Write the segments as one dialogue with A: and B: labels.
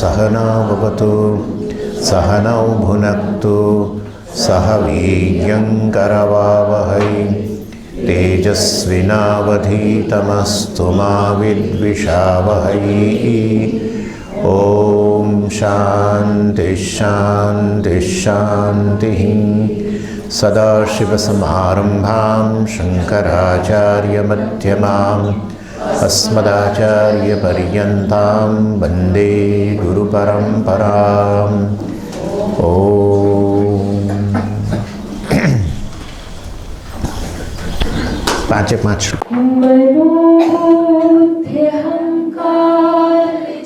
A: सहना भवतु सहनौ भुनक्तु सह वीर्यङ्करवावहै तेजस्विनावधीतमस्तु मा विद्विषावहै। ॐ शान्ति शान्ति शान्तिः। सदाशिवसमारम्भां शङ्कराचार्यमध्यमाम् अस्मदाचार्यपर्यन्तां वन्दे गुरुपरम्पराम्। ॐ पाँचे पाँच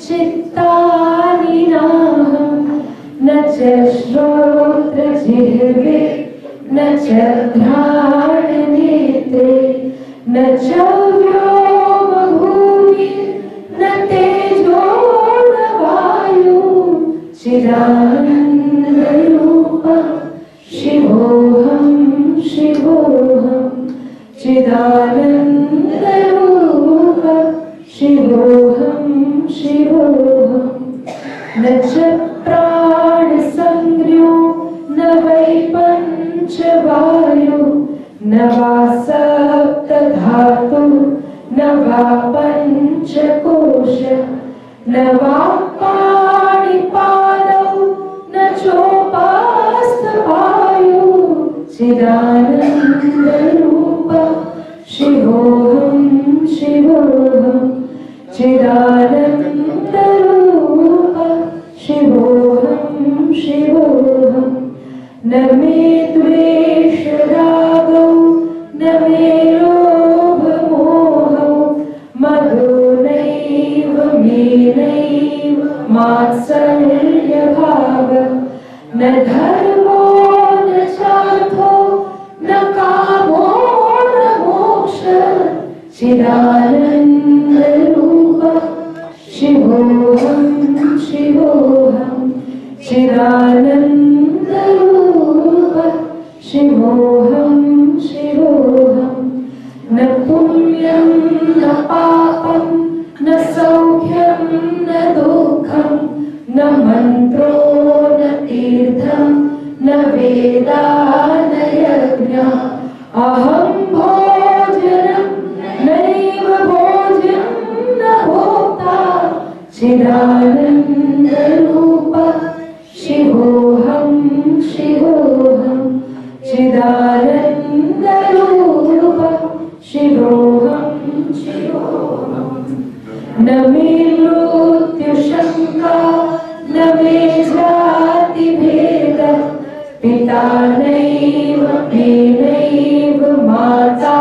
B: चित्तानि नाहं न च श्रोत्रजिह्वे न च घ्राणनेत्रे न च व्योमभूमि न तेजो न वायु चिदानन्दरूपं शिवोऽहं शिवोऽहं चिदानन्दरूपं शिवोऽहं शिवोऽहं न च प्राणसंज्ञो न वै पञ्चवायु न वा सप्तधातु न वा पञ्चकोश न वा पाणिपादौ न चोपास्तपायु चिदानन्दरूपं शिवोऽहं शिवोऽहं चिदानन्दरूपं शिवोऽहं शिवोऽहं न मे द्वेषरागौ न मे लोभमोहौ मदो नैव मेनैव मात्सर्यभाव न धर्मो न चार्थो न कामो न मोक्षः चिदानन्दरूपं शिवोऽहं शिवोऽहं चिदानन्दरूपं शिवोऽहं शिवोऽहं न पुण्यं न पापं न सौख्यं न दुःखं न मन्त्रो न तीर्थं न वेदा न यज्ञः अहं भोजनं नैव भोज्यं न भोक्ता चिदानन्दरूपं शिवोऽहं शिवोऽहं चिदानन्दरूपं शिवोऽहं शिवोऽहं न मे मृत्युशङ्का न मे जातिभेदः पिता नैव मेनैव माता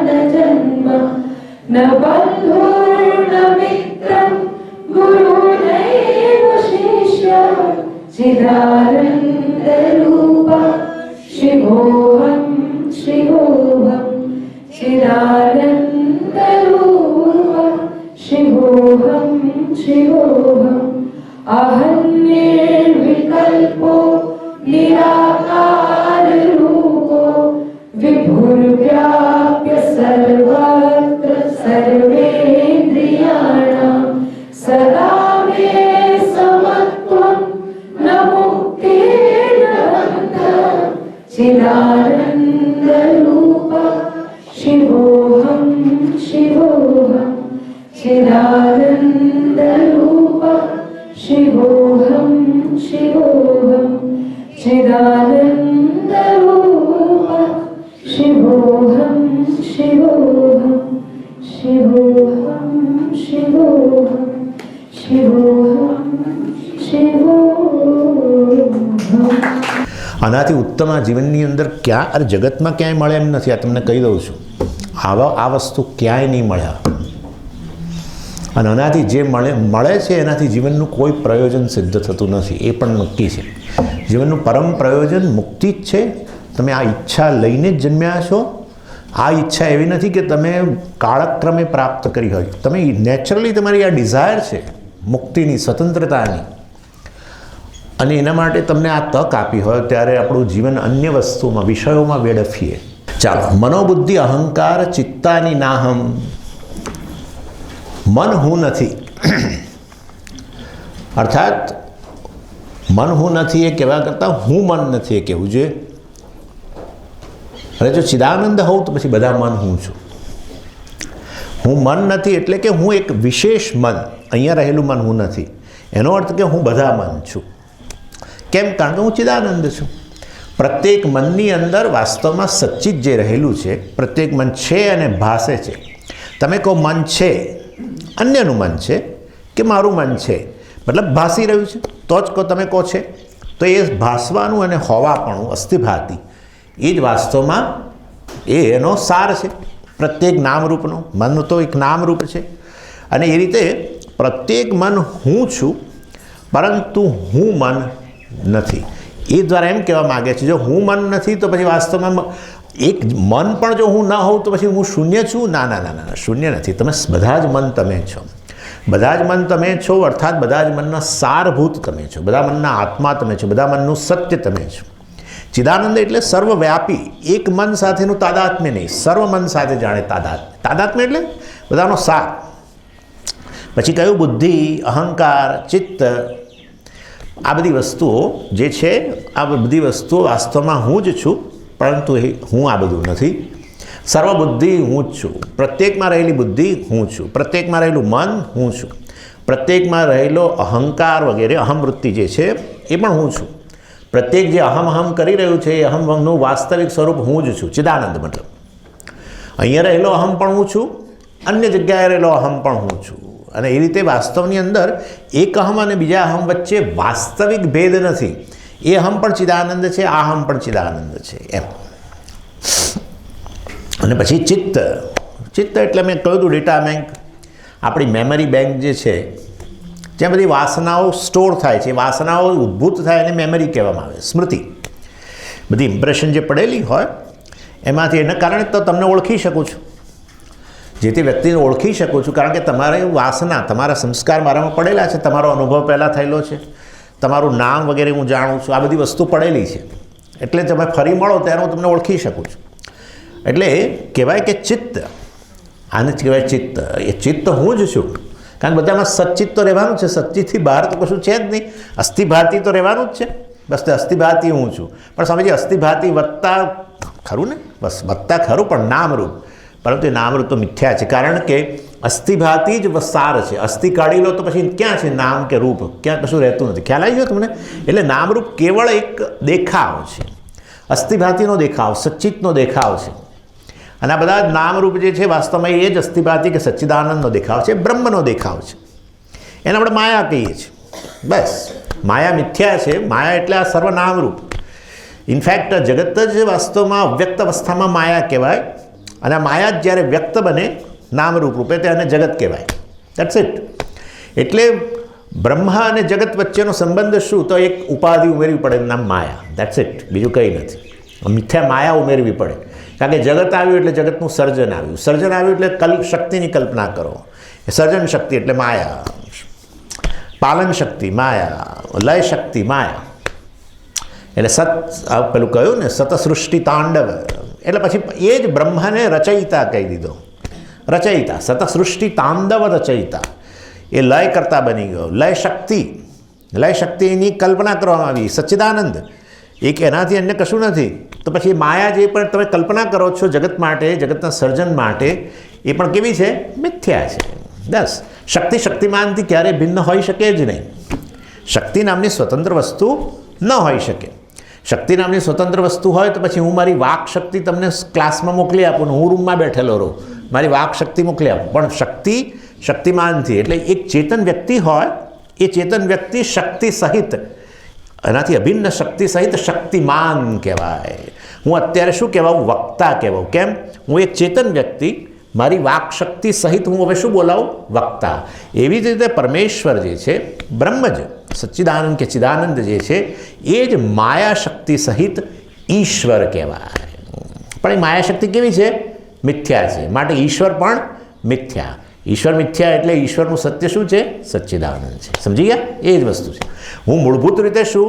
B: न जन्म न बन्धुर्न मित्रं गुरुनैव शिष्यः चिदानन्दरूपं शिवोऽहं शिवोऽहं चिदानन्दरूपं शिवोऽहं शिवोऽहं अहं निर्विकल्पो निराकाररूपो विभुर्व्याप्य सर्वत्र सर्वेन्द्रियाणां सदा मे समत्वं न मुक्तिर्न बन्धः चिदानन्दरूपं शिवोऽहं शिवोऽहं चिदानन्दरूपं शिवोऽहं शिवोऽहं चिदानन्दरूपं शिवोऽहं शिवोऽहं शिवोऽहं शिवोऽहं शिवोऽहं शिवोऽहं।
A: આનાથી ઉત્તમ આ જીવનની અંદર ક્યાં અરે જગતમાં ક્યાંય મળે એમ નથી. આ તમને કહી દઉં છું, આ વસ્તુ ક્યાંય નહીં મળ્યા. અને આનાથી જે મળે છે એનાથી જીવનનું કોઈ પ્રયોજન સિદ્ધ થતું નથી, એ પણ નક્કી છે. જીવનનું પરમ પ્રયોજન મુક્તિ જ છે. તમે આ ઈચ્છા લઈને જ જન્મ્યા છો. આ ઈચ્છા એવી નથી કે તમે કાળક્રમે પ્રાપ્ત કરી હોય. તમે નેચરલી તમારી આ ડિઝાયર છે મુક્તિની, સ્વતંત્રતાની, અને એના માટે તમને આ તક આપી હોય ત્યારે આપણું જીવન અન્ય વસ્તુમાં, વિષયોમાં વેડફીએ. ચાલો, મનોબુદ્ધિ અહંકાર ચિત્તાની નાહમ. મન હું નથી અર્થાત મન હું નથી એ કહેવા કરતાં હું મન નથી એ કહેવું જોઈએ. અને જો ચિદાનંદ હોઉં તો પછી બધા મન હું છું. હું મન નથી એટલે કે હું એક વિશેષ મન, અહીંયા રહેલું મન હું નથી. એનો અર્થ કે હું બધા મન છું. કેમ? કારણ કે હું ચિદાનંદ છું. પ્રત્યેક મનની અંદર વાસ્તવમાં સચ્ચિત જે રહેલું છે, પ્રત્યેક મન છે અને ભાસે છે. તમે કહો મન છે, અન્યનું મન છે કે મારું મન છે, મતલબ ભાસી રહ્યું છે તો જ કહો તમે કહો છે. તો એ ભાસવાનું અને હોવાપણું અસ્થિભાતી એ જ વાસ્તવમાં એનો સાર છે પ્રત્યેક નામરૂપનો. મન તો એક નામરૂપ છે અને એ રીતે પ્રત્યેક મન હું છું, પરંતુ હું મન નથી. એ દ્વારા એમ કહેવા માગે છે જો હું મન નથી તો પછી વાસ્તવમાં એક મન પણ જો હું ન હોઉં તો પછી હું શૂન્ય છું? ના ના ના ના, શૂન્ય નથી. તમે બધા જ મન તમે છો. બધા જ મન તમે છો અર્થાત બધા જ મનના સારભૂત તમે છો, બધા મનના આત્મા તમે છો, બધા મનનું સત્ય તમે છો. ચિદાનંદ એટલે સર્વવ્યાપી, એક મન સાથેનું તાદાત્મ્ય નહીં, સર્વ મન સાથે જાણે તાદાત્મ્ય. તાદાત્મ્ય એટલે બધાનો સાર. પછી કયું? બુદ્ધિ, અહંકાર, ચિત્ત, આ બધી વસ્તુઓ જે છે, આ બધી વસ્તુઓ વાસ્તવમાં હું જ છું, પરંતુ હું આ બધું નથી. સર્વબુદ્ધિ હું જ છું. પ્રત્યેકમાં રહેલી બુદ્ધિ હું છું. પ્રત્યેકમાં રહેલું મન હું છું. પ્રત્યેકમાં રહેલો અહંકાર વગેરે અહમવૃત્તિ જે છે એ પણ હું છું. પ્રત્યેક જે અહમ કરી રહ્યું છે એ અહમનું વાસ્તવિક સ્વરૂપ હું જ છું. ચિદાનંદ મતલબ અહીંયા રહેલો અહમ પણ હું છું, અન્ય જગ્યાએ રહેલો અહમ પણ હું છું. અને એ રીતે વાસ્તવની અંદર એક અહમ અને બીજા અહમ વચ્ચે વાસ્તવિક ભેદ નથી. એ અહમ પણ ચિદાનંદ છે, આ અહમ પણ ચિદાનંદ છે એમ. અને પછી ચિત્ત. ચિત્ત એટલે મેં કહ્યું હતું ડેટા બેંક, આપણી મેમરી બેંક જે છે, જ્યાં બધી વાસનાઓ સ્ટોર થાય છે, વાસનાઓ ઉદ્ભૂત થાય એને મેમરી કહેવામાં આવે, સ્મૃતિ. બધી ઇમ્પ્રેશન જે પડેલી હોય એમાંથી એના કારણે તો તમને ઓળખી શકું છું, જે તે વ્યક્તિને ઓળખી શકું છું, કારણ કે તમારે વાસના, તમારા સંસ્કાર મારામાં પડેલા છે, તમારો અનુભવ પહેલાં થયેલો છે, તમારું નામ વગેરે હું જાણું છું, આ બધી વસ્તુ પડેલી છે. એટલે તમે ફરી મળો ત્યારે હું તમને ઓળખી શકું છું. એટલે કહેવાય કે ચિત્ત, આને જ કહેવાય ચિત્ત. એ ચિત્ત હું જ છું, કારણ કે બધામાં સચ્ચિત તો રહેવાનું છે, સચ્ચિતથી બહાર તો કશું છે જ નહીં. અસ્થિભાતી તો રહેવાનું જ છે, બસ તે અસ્થિભાતી હું છું. પણ સમજીએ અસ્થિભાતી વત્તા ખરું ને, બસ વત્તા ખરું પણ નામરૂપ, પરંતુ એ નામરૂપ તો મિથ્યા છે. કારણ કે અસ્થિભાતી જ સાર છે. અસ્થિ કાઢી લો તો પછી ક્યાં છે નામ કે રૂપ? ક્યાં કશું રહેતું નથી. ખ્યાલ આવી ગયો તમને? એટલે નામરૂપ કેવળ એક દેખાવ છે, અસ્થિભાતીનો દેખાવ, સચ્ચિતનો દેખાવ છે. અને આ બધા નામરૂપ જે છે વાસ્તવમાં એ જ અસ્થિભાતી કે સચ્ચિદાનંદનો દેખાવ છે, બ્રહ્મનો દેખાવ છે. એને આપણે માયા કહીએ છીએ. બસ માયા મિથ્યા છે. માયા એટલે આ સર્વ નામરૂપ. ઇનફેક્ટ જગત જ વાસ્તવમાં અવ્યક્ત અવસ્થામાં માયા કહેવાય, અને આ માયા જ જ્યારે વ્યક્ત બને નામરૂપ રૂપે તેને જગત કહેવાય. That's it. એટલે બ્રહ્મા અને જગત વચ્ચેનો સંબંધ શું? તો એક ઉપાધિ ઉમેરવી પડે, નામ માયા. That's it. બીજું કંઈ નથી. મિથ્યા માયા ઉમેરવી પડે, કારણ કે જગત આવ્યું એટલે જગતનું સર્જન આવ્યું, સર્જન આવ્યું એટલે શક્તિની કલ્પના કરો. સર્જન શક્તિ એટલે માયા, પાલન શક્તિ માયા, લય શક્તિ માયા. એટલે પેલું કહ્યું ને સતસૃષ્ટિ તાંડવ, એટલે પછી એ જ બ્રહ્મને રચયિતા કહી દીધો. રચયિતા, સતસૃષ્ટિ તાંડવ રચયિતા, એ લય કરતા બની ગયો. લય શક્તિની કલ્પના કરવામાં આવી, સચ્ચિદાનંદ. એક એનાથી અન્ય કશું નથી. તો પછી માયા જે પણ તમે કલ્પના કરો છો જગત માટે, જગતના સર્જન માટે, એ પણ કેવી છે? મિથ્યા છે. બસ શક્તિમાનથી ક્યારેય ભિન્ન હોઈ શકે જ નહીં. શક્તિ નામની સ્વતંત્ર વસ્તુ ન હોઈ શકે. શક્તિ નામની સ્વતંત્ર વસ્તુ હોય તો પછી હું મારી વાક શક્તિ તમને ક્લાસમાં મોકલી આપું ને હું રૂમમાં બેઠેલો રહું, મારી વાક શક્તિ મોકલી આપું. પણ શક્તિમાનથી એટલે એક ચેતન વ્યક્તિ હોય, એ ચેતન વ્યક્તિ શક્તિ સહિત, એનાથી અભિન્ન શક્તિ સહિત શક્તિમાન કહેવાય. હું અત્યારે શું કહેવાઉં? વક્તા કહેવાઉં. કેમ? હું એક ચેતન વ્યક્તિ, મારી વાક શક્તિ સહિત હું હવે શું બોલાવું? વક્તા. એવી જ રીતે પરમેશ્વર જે છે, બ્રહ્મ જ સચ્ચિદાનંદ કે ચિદાનંદ જે છે, એ જ માયા શક્તિ સહિત ઈશ્વર કહેવાય. પણ એ માયા શક્તિ કેવી છે? મિથ્યા છે. માટે ઈશ્વર પણ મિથ્યા. ઈશ્વર મિથ્યા એટલે ઈશ્વરનું સત્ય શું છે? સચ્ચિદાનંદ છે. સમજી ગયા? એ જ વસ્તુ છે. હું મૂળભૂત રીતે શું?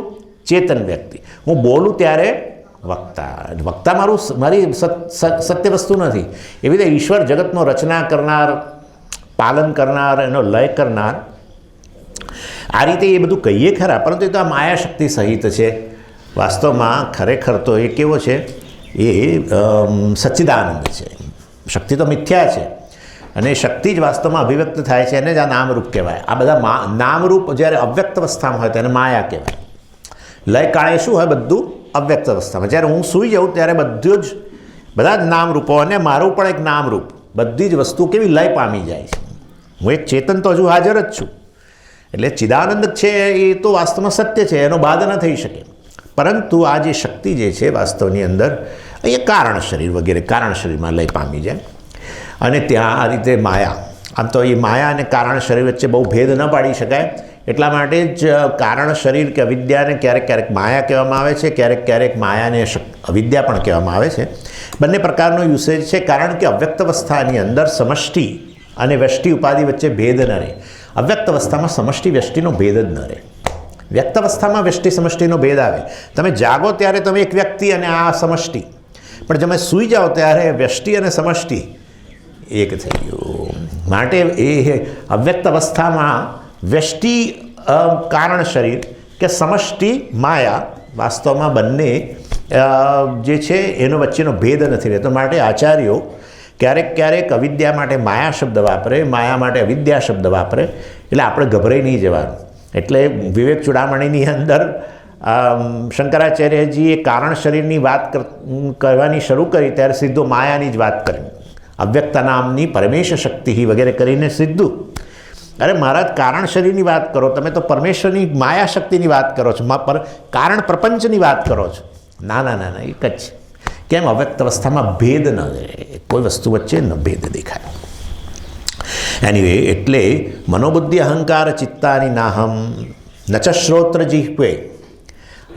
A: ચેતન વ્યક્તિ. હું બોલું ત્યારે વક્તા. વક્તા મારી સત્ય વસ્તુ નથી. એવી રીતે ઈશ્વર જગતનો રચના કરનાર, પાલન કરનાર, એનો લય કરનાર, આ રીતે એ બધું કહીએ ખરા, પરંતુ એ તો આ માયા શક્તિ સહિત છે. વાસ્તવમાં ખરેખર તો એ કેવો છે, એ સચ્ચિદાનંદ છે. શક્તિ તો મિથ્યા છે અને શક્તિ જ વાસ્તવમાં અભિવ્યક્ત થાય છે, એને જ આ નામરૂપ કહેવાય. આ બધા નામરૂપ જ્યારે અવ્યક્ત અવસ્થામાં હોય તેને માયા કહેવાય. લય કાળે શું હોય, બધું અવ્યક્ત અવસ્થામાં. જ્યારે હું સૂઈ જાઉં ત્યારે બધા જ નામરૂપો અને મારું પણ એક નામરૂપ, બધી જ વસ્તુ કેવી લય પામી જાય છે. હું એક ચેતન તો હજુ હાજર જ છું. એટલે ચિદાનંદ છે એ તો વાસ્તવમાં સત્ય છે, એનો બાદ ન થઈ શકે. પરંતુ આ જે શક્તિ જે છે વાસ્તવની અંદર અહીંયા કારણ શરીર વગેરે કારણ શરીરમાં લય પામી જાય અને ત્યાં આ રીતે માયા. આમ તો એ માયા અને કારણ શરીર વચ્ચે બહુ ભેદ ન પાડી શકાય. એટલા માટે જ કારણ શરીર કે અવિદ્યાને ક્યારેક ક્યારેક માયા કહેવામાં આવે છે, ક્યારેક ક્યારેક માયાને અવિદ્યા પણ કહેવામાં આવે છે. બંને પ્રકારનો યુસેજ છે, કારણ કે અવ્યક્ત અવસ્થાની અંદર સમષ્ટિ અને વ્યષ્ટિ ઉપાધિ વચ્ચે ભેદ ન રહે. અવ્યક્ત અવસ્થામાં સમષ્ટિ વ્યષ્ટિનો ભેદ જ ન રહે. વ્યક્ત અવસ્થામાં વ્યષ્ટિ સમષ્ટિનો ભેદ આવે. તમે જાગો ત્યારે તમે એક વ્યક્તિ અને આ સમષ્ટિ, પણ તમે સૂઈ જાઓ ત્યારે વ્યષ્ટિ અને સમષ્ટિ એક થઈ ગયું. માટે એ અવ્યક્ત અવસ્થામાં વ્યષ્ટિ કારણ શરીર કે સમષ્ટિ માયા વાસ્તવમાં બંને જે છે એનો વચ્ચેનો ભેદ નથી રહેતો. માટે આચાર્યો ક્યારેક ક્યારેક અવિદ્યા માટે માયા શબ્દ વાપરે, માયા માટે અવિદ્યા શબ્દ વાપરે. એટલે આપણે ગભરાઈ નહીં જવાનું. એટલે વિવેક ચૂડામણીની અંદર શંકરાચાર્યજીએ કારણ શરીરની વાત કરવાની શરૂ કરી ત્યારે સીધો માયાની જ વાત કરી. અવ્યક્તા નામની પરમેશ શક્તિ વગેરે કરીને સીધું, અરે મહારાજ કારણ શરીરની વાત કરો, તમે તો પરમેશ્વરની માયા શક્તિની વાત કરો છો, કારણ પ્રપંચની વાત કરો છો. ના ના ના ના, એક જ. કેમ? અવ્યક્ત અવસ્થામાં ભેદ ન રહે, કોઈ વસ્તુ વચ્ચે ન ભેદ દેખાય. એનીવે, એટલે મનોબુદ્ધિ અહંકાર ચિત્તાની નાહમ નચ શ્રોત્ર જીહ્વે.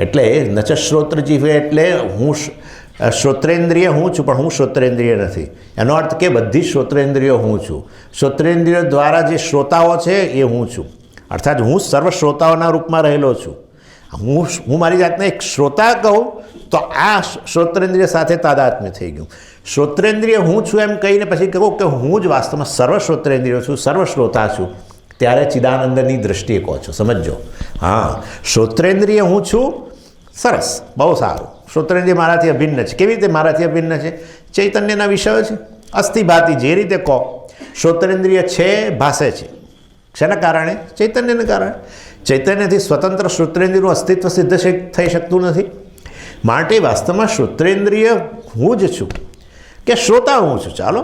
A: એટલે નચ શ્રોત્ર જીહ્વે એટલે હું શ્રોત્રેન્દ્રિય હું છું, પણ હું શ્રોત્રેન્દ્રિય નથી. એનો અર્થ કે બધી શ્રોત્રેન્દ્રિયો હું છું. શ્રોત્રેન્દ્રિયો દ્વારા જે શ્રોતાઓ છે એ હું છું. અર્થાત હું સર્વ શ્રોતાઓના રૂપમાં રહેલો છું. હું મારી જાતને એક શ્રોતા કહું તો આ શ્રોત્રેન્દ્રિય સાથે તાદાત્મ્ય થઈ ગયું. શ્રોત્રેન્દ્રિય હું છું એમ કહીને પછી કહું કે હું જ વાસ્તવમાં સર્વ શ્રોત્રેન્દ્રિયો છું, સર્વ શ્રોતા છું, ત્યારે ચિદાનંદની દૃષ્ટિએ કહો છો. સમજો. હા, શ્રોત્રેન્દ્રિય હું છું, સરસ, બહુ સારું. શ્રોત્રેન્દ્રિય મારાથી અભિન્ન છે. કેવી રીતે મારાથી અભિન્ન છે? ચૈતન્યના વિષયો છે. અસ્થિભાતિ જે રીતે કહો, શ્રોત્રેન્દ્રિય છે, ભાષે છે. શેના કારણે? ચૈતન્યને કારણે. ચૈતન્યથી સ્વતંત્ર શ્રોત્રેન્દ્રિયનું અસ્તિત્વ સિદ્ધ થઈ શકતું નથી. માટે વાસ્તવમાં શ્રોત્રેન્દ્રિય હું જ છું કે શ્રોતા હું છું. ચાલો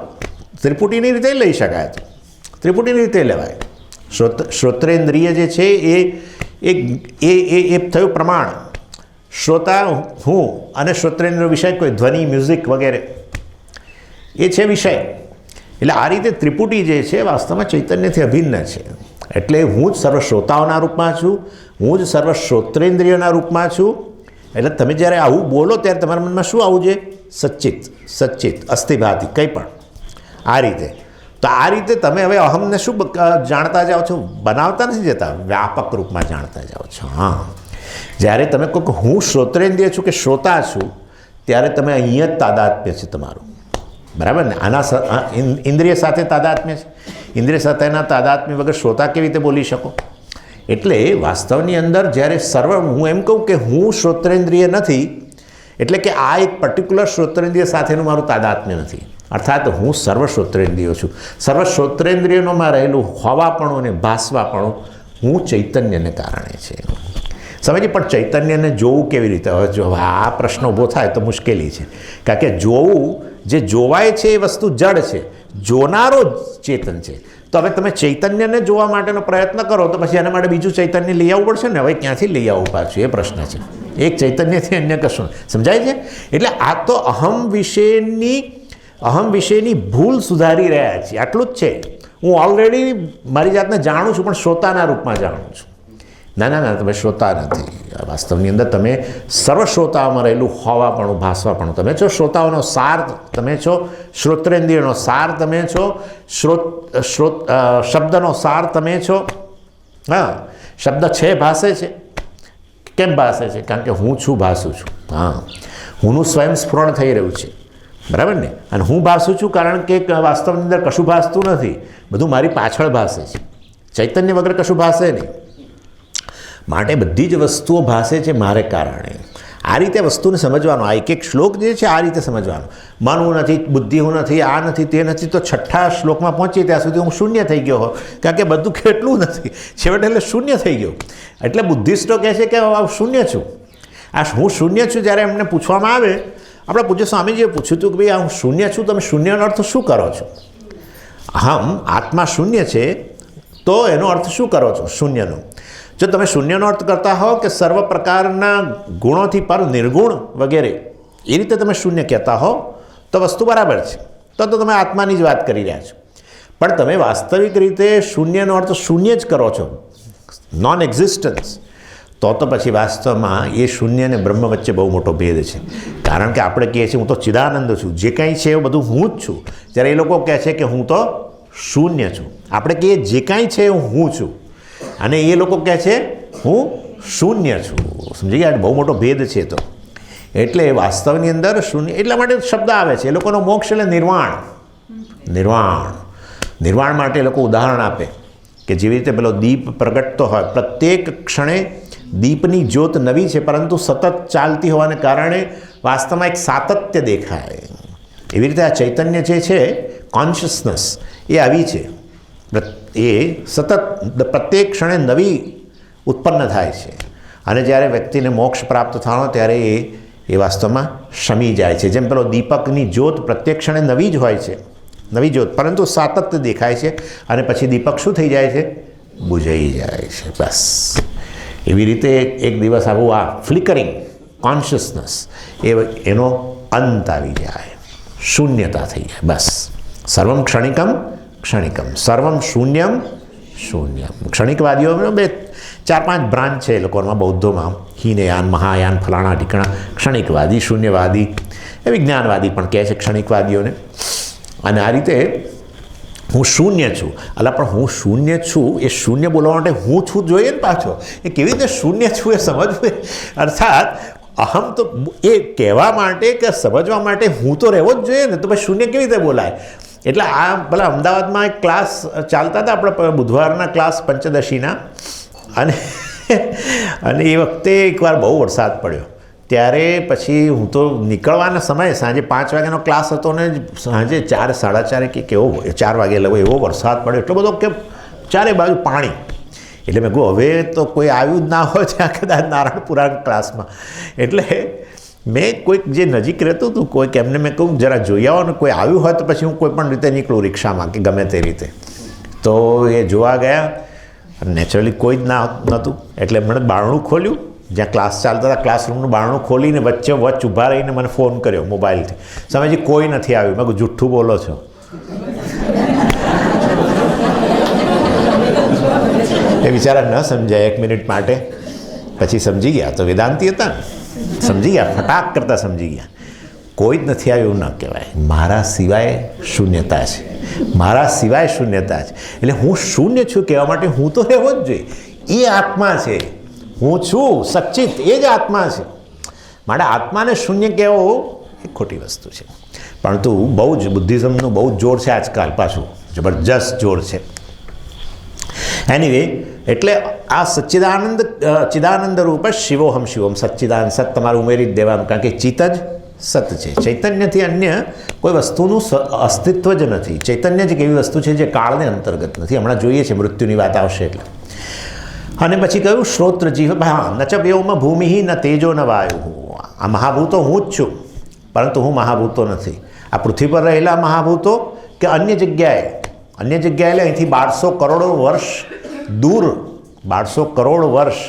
A: ત્રિપુટીની રીતે લઈ શકાય, તો ત્રિપુટીની રીતે લેવાય. શ્રોત્રેન્દ્રિય જે છે એ થયું પ્રમાણ. શ્રોતા હું અને શ્રોત્રેન્દ્રિય વિષય કોઈ ધ્વનિ, મ્યુઝિક વગેરે એ છે વિષય. એટલે આ રીતે ત્રિપુટી જે છે વાસ્તવમાં ચૈતન્યથી અભિન્ન છે. એટલે હું જ સર્વ શ્રોતાઓના રૂપમાં છું, હું જ સર્વ શ્રોત્રેન્દ્રિયોના રૂપમાં છું. એટલે તમે જ્યારે આવું બોલો ત્યારે તમારા મનમાં શું આવું છે? સચ્ચિત, સચ્ચિત, અસ્થિભાતિ, કંઈ પણ આ રીતે. તો આ રીતે તમે હવે અહમને શું જાણતા જાઓ છો? બનાવતા નથી જતા, વ્યાપક રૂપમાં જાણતા જાઓ છો. હા, જ્યારે તમે કહો કે હું શ્રોત્રેન્દ્રિય છું કે શ્રોતા છું, ત્યારે તમે અહીંયા જ તાદાત્મ્ય છે તમારું. બરાબર ને? આના ઇન્દ્રિય સાથે તાદાત્મ્ય છે. ઇન્દ્રિય સાથેના તાદાત્મ્ય વગર શ્રોતા કેવી રીતે બોલી શકો? એટલે વાસ્તવની અંદર જ્યારે સર્વ હું એમ કહું કે હું શ્રોત્રેન્દ્રિય નથી, એટલે કે આ એક પર્ટિક્યુલર શ્રોત્રેન્દ્રિય સાથેનું મારું તાદાત્મ્ય નથી. અર્થાત હું સર્વ શ્રોત્રેન્દ્રિયો છું. સર્વ શ્રોત્રેન્દ્રિયોમાં રહેલું હોવાપણું અને ભાસવાપણું હું ચૈતન્યને કારણે છે. સમજીએ. પણ ચૈતન્યને જોવું કેવી રીતે? હવે જો આ પ્રશ્ન ઊભો થાય તો મુશ્કેલી છે. કારણ કે જોવું, જે જોવાય છે એ વસ્તુ જડ છે, જોનારો ચેતન છે. તો હવે તમે ચૈતન્યને જોવા માટેનો પ્રયત્ન કરો તો પછી એના માટે બીજું ચૈતન્ય લઈ આવવું પડશે ને. હવે ક્યાંથી લઈ આવવું પાછું? એ પ્રશ્ન છે. એક ચૈતન્યથી અન્ય કશું. સમજાય છે? એટલે આ તો અહમ વિશેની ભૂલ સુધારી રહ્યા છીએ, આટલું જ છે. હું ઓલરેડી મારી જાતને જાણું છું, પણ શ્રોતાના રૂપમાં જાણું છું. ના ના ના, તમે શ્રોતા નથી. વાસ્તવની અંદર તમે સર્વ શ્રોતાઓમાં રહેલું હોવાપણું, ભાસવાપણું તમે છો. શ્રોતાઓનો સાર તમે છો, શ્રોત્રેન્દ્રિયનો સાર તમે છો, શબ્દનો સાર તમે છો. હા, શબ્દ છે, ભાષે છે. કેમ ભાષે છે? કારણ કે હું છું, ભાસું છું. હા, હુંનું સ્વયં સ્ફુરણ થઈ રહ્યું છે. બરાબર ને? અને હું ભાસું છું કારણ કે વાસ્તવની અંદર કશું ભાસતું નથી, બધું મારી પાછળ ભાસે છે. ચૈતન્ય વગર કશું ભાસે નહીં. માટે બધી જ વસ્તુઓ ભાસે છે મારે કારણે. આ રીતે વસ્તુને સમજવાનો, આ એક એક શ્લોક જે છે આ રીતે સમજવાનો. મન હું નથી, બુદ્ધિ હું નથી, આ નથી, તે નથી, તો છઠ્ઠા શ્લોકમાં પહોંચીએ ત્યાં સુધી હું શૂન્ય થઈ ગયો હોઉં, કારણ કે બધું કેટલું નથી, છેવટે એટલે શૂન્ય થઈ ગયો. એટલે બુદ્ધિસ્ટો કહે છે કે હું શૂન્ય છું. આ હું શૂન્ય છું જ્યારે એમને પૂછવામાં આવે, આપણે પૂજ્ય સ્વામીજીએ પૂછ્યું હતું કે ભાઈ આ હું શૂન્ય છું, તમે શૂન્યનો અર્થ શું કરો છો? અહમ આત્મા શૂન્ય છે, તો એનો અર્થ શું કરો છો શૂન્યનો? જો તમે શૂન્યનો અર્થ કરતા હો કે સર્વ પ્રકારના ગુણોથી પર નિર્ગુણ વગેરે, એ રીતે તમે શૂન્ય કહેતા હો તો વસ્તુ બરાબર છે, તો તમે આત્માની જ વાત કરી રહ્યા છો. પણ તમે વાસ્તવિક રીતે શૂન્યનો અર્થ શૂન્ય જ કરો છો, નોન એક્ઝિસ્ટન્સ, તો પછી વાસ્તવમાં એ શૂન્ય અને બ્રહ્મ વચ્ચે બહુ મોટો ભેદ છે. કારણ કે આપણે કહીએ છીએ હું તો ચિદાનંદ છું, જે કંઈ છે એ બધું હું જ છું, જ્યારે એ લોકો કહે છે કે હું તો શૂન્ય છું. આપણે કહીએ જે કાંઈ છે એ હું છું, અને એ લોકો કહે છે હું શૂન્ય છું. સમજી ગયા? બહુ મોટો ભેદ છે. તો એટલે વાસ્તવની અંદર શૂન્ય, એટલા માટે શબ્દ આવે છે. એ લોકોનો મોક્ષ એટલે નિર્વાણ. નિર્વાણ માટે એ લોકો ઉદાહરણ આપે કે જેવી રીતે પેલો દીપ પ્રગટતો હોય, પ્રત્યેક ક્ષણે દીપની જ્યોત નવી છે, પરંતુ સતત ચાલતી હોવાને કારણે વાસ્તવમાં એક સાતત્ય દેખાય. એવી રીતે આ ચૈતન્ય જે છે, કોન્શિયસનેસ, એ આવી છે, એ સતત પ્રત્યેક ક્ષણે નવી ઉત્પન્ન થાય છે. અને જ્યારે વ્યક્તિને મોક્ષ પ્રાપ્ત થવાનો ત્યારે એ વાસ્તવમાં શમી જાય છે. જેમ પેલો દીપકની જ્યોત પ્રત્યેક ક્ષણે નવી જ હોય છે, નવી જ્યોત, પરંતુ સાતત્ય દેખાય છે, અને પછી દીપક શું થઈ જાય છે? બુઝાઈ જાય છે. બસ એવી રીતે એક દિવસ આવું આ ફ્લિકરિંગ કોન્શિયસનેસ એનો અંત આવી જાય, શૂન્યતા થઈ જાય. બસ સર્વમ ક્ષણિકમ ક્ષણિકમ, સર્વમ શૂન્યમ શૂન્યમ. ક્ષણિકવાદીઓ બે 4-5 બ્રાન્ચ છે એ લોકોમાં, બૌદ્ધોમાં હીનયાન, મહાયાન, ફલાણા ઢીકણા, ક્ષણિકવાદી, શૂન્યવાદી, એ વિજ્ઞાનવાદી પણ કહે છે ક્ષણિકવાદીઓને. અને આ રીતે હું શૂન્ય છું. અલા પણ હું શૂન્ય છું, એ શૂન્ય બોલવા માટે હું છું જોઈએ ને પાછો. એ કેવી રીતે શૂન્ય છું એ સમજવું. અર્થાત અહમ તો એ કહેવા માટે કે સમજવા માટે હું તો રહેવો જ જોઈએ ને, તો પછી શૂન્ય કેવી રીતે બોલાય? એટલે આ પેલા અમદાવાદમાં એક ક્લાસ ચાલતા હતા, આપણે બુધવારના ક્લાસ પંચદશીના, અને એ વખતે એકવાર બહુ વરસાદ પડ્યો. ત્યારે પછી હું તો નીકળવાના સમયે સાંજે 5 વાગ્યાનો ક્લાસ હતો ને સાંજે 4-4:30 કે કેવો 4 વાગે લગો એવો વરસાદ પડ્યો, એટલો બધો કે ચારે બાજુ પાણી. એટલે મેં કહ્યું હવે તો કોઈ આવ્યું જ ના હોય ત્યાં કદાચ નારાયણપુરા ક્લાસમાં. એટલે મેં કોઈક જે નજીક રહેતું હતું કોઈક એમને મેં કહું જરા જોઈ આવો ને, કોઈ આવ્યું હોય તો પછી હું કોઈ પણ રીતે નીકળું રિક્ષામાં કે ગમે તે રીતે. તો એ જોવા ગયા, નેચરલી કોઈ જ નહોતું. એટલે મને બારણું ખોલ્યું, જ્યાં ક્લાસ ચાલતા હતા ક્લાસરૂમનું બારણું ખોલીને વચ્ચે ઊભા રહીને મને ફોન કર્યો મોબાઈલથી, સ્વામીજી કોઈ નથી આવ્યું. મેં કહું જુઠ્ઠું બોલો છો. એ બિચારા ન સમજાય 1 મિનિટ માટે, પછી સમજી ગયા. તો વેદાંતી હતા ને, સમજી ગયા, ફટાક કરતાં સમજી ગયા. કોઈ જ નથી આવ્યું ન કહેવાય, મારા સિવાય શૂન્યતા છે, મારા સિવાય શૂન્યતા છે. એટલે હું શૂન્ય છું કહેવા માટે હું તો રહેવો જ જોઈએ. એ આત્મા છે, હું છું સચ્ચિત, એ જ આત્મા છે. માટે આત્માને શૂન્ય કહેવો એ ખોટી વસ્તુ છે. પરંતુ બહુ જ બુદ્ધિઝમનું બહુ જ જોર છે આજકાલ, પાછું જબરજસ્ત જોર છે. એનીવે, એટલે આ ચિદાનંદ રૂપ શિવોહમ શિવમ, સચ્ચિદાનંદ, સત તમારે ઉમેરી જ દેવાનું, કારણ કે ચિત્ત જ સત છે. ચૈતન્યથી અન્ય કોઈ વસ્તુનું અસ્તિત્વ જ નથી. ચૈતન્ય જ એક એવી વસ્તુ છે જે કાળને અંતર્ગત નથી. હમણાં જોઈએ છે, મૃત્યુની વાત આવશે એટલે. અને પછી કહ્યું શ્રોત્ર જીવ, હા, ન ચ વ્યોમ ભૂમિ ન તેજો ન વાયુ. આ મહાભૂતો હું જ છું, પરંતુ હું મહાભૂતો નથી. આ પૃથ્વી પર રહેલા મહાભૂતો કે અન્ય જગ્યાએ એટલે અહીંથી 1200 કરોડ વર્ષ દૂર, 1200 કરોડ વર્ષ,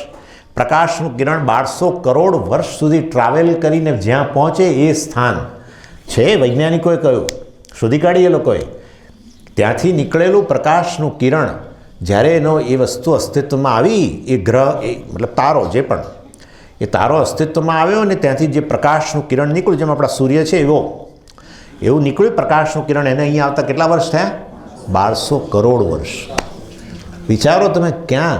A: પ્રકાશનું કિરણ 1200 કરોડ વર્ષ સુધી ટ્રાવેલ કરીને જ્યાં પહોંચે એ સ્થાન છે. વૈજ્ઞાનિકોએ કહ્યું, શોધી કાઢી એ લોકોએ, ત્યાંથી નીકળેલું પ્રકાશનું કિરણ જ્યારે એનો એ વસ્તુ અસ્તિત્વમાં આવી, એ ગ્રહ, એ મતલબ તારો, જે પણ એ તારો અસ્તિત્વમાં આવ્યો ને ત્યાંથી જે પ્રકાશનું કિરણ નીકળ્યું, જેમ આપણા સૂર્ય છે એવું નીકળ્યું પ્રકાશનું કિરણ, એને અહીંયા આવતા કેટલા વર્ષ થયા? 1200 કરોડ વર્ષ. વિચારો તમે ક્યાં,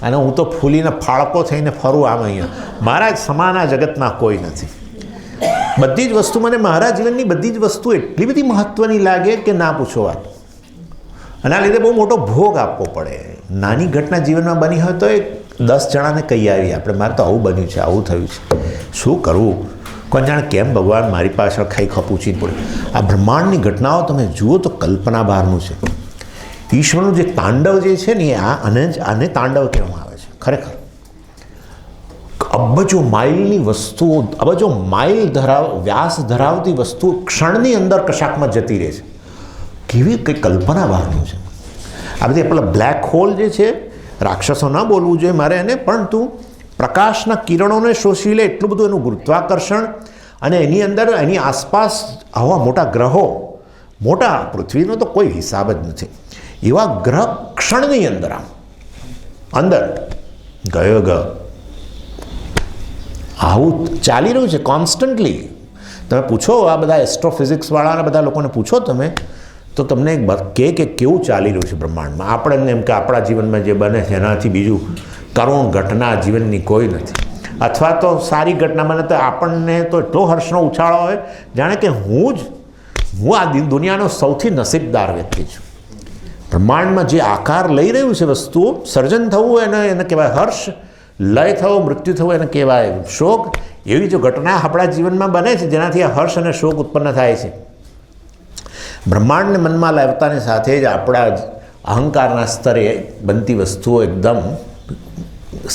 A: અને હું તો ફૂલીને ફાળકો થઈને ફરું આમ અહીંયા. મારા જ સમાન આ જગતમાં કોઈ નથી. બધી જ વસ્તુ મને, મારા જીવનની બધી જ વસ્તુ એટલી બધી મહત્ત્વની લાગે કે ના પૂછો વાત. અને આ લીધે બહુ મોટો ભોગ આપવો પડે. નાની ઘટના જીવનમાં બની હોય તો એ 10 જણાને કહી આવીએ આપણે, મારે તો આવું બન્યું છે, આવું થયું છે, શું કરવું, કોણ જાણે કેમ ભગવાન મારી પાછળ ખાઈ ખપૂચી પડે. આ બ્રહ્માંડની ઘટનાઓ તમે જુઓ તો કલ્પના બહારનું છે. ઈશ્વરનું જે તાંડવ જે છે ને આને તાંડવ કહેવામાં આવે છે. ખરેખર અબજો માઇલની વસ્તુઓ, અબજો માઇલ વ્યાસ ધરાવતી વસ્તુઓ ક્ષણની અંદર કશાકમાં જતી રહે છે. કેવી કંઈ કલ્પના બહારનું છે આ બધી. પેલા બ્લેક હોલ જે છે, રાક્ષસો ન બોલવું જોઈએ મારે એને, પરંતુ પ્રકાશના કિરણોને શોષી લે એટલું બધું એનું ગુરુત્વાકર્ષણ, અને એની અંદર એની આસપાસ આવા મોટા ગ્રહો, મોટા, પૃથ્વીનો તો કોઈ હિસાબ જ નથી, એવા ગ્રહ ક્ષણની અંદર અંદર ગયો. આવું ચાલી રહ્યું છે કોન્સ્ટન્ટલી. તમે પૂછો આ બધા એસ્ટ્રોફિઝિક્સવાળાના બધા લોકોને પૂછો તમે, તો તમને કે કેવું ચાલી રહ્યું છે બ્રહ્માંડમાં. આપણે એમ કે આપણા જીવનમાં જે બને છે એનાથી બીજું કરુણ ઘટના જીવનની કોઈ નથી, અથવા તો સારી ઘટના બને તો આપણને તો એટલો હર્ષનો ઉછાળો હોય જાણે કે હું આ દુનિયાનો સૌથી નસીબદાર વ્યક્તિ છું. બ્રહ્માંડમાં જે આકાર લઈ રહ્યું છે વસ્તુઓ, સર્જન થવું એને કહેવાય હર્ષ, લય થવો, મૃત્યુ થવું એને કહેવાય શોક. એવી જો ઘટના આપણા જીવનમાં બને છે જેનાથી આ હર્ષ અને શોક ઉત્પન્ન થાય છે. બ્રહ્માંડને મનમાં લાવતાની સાથે જ આપણા અહંકારના સ્તરે બનતી વસ્તુઓ એકદમ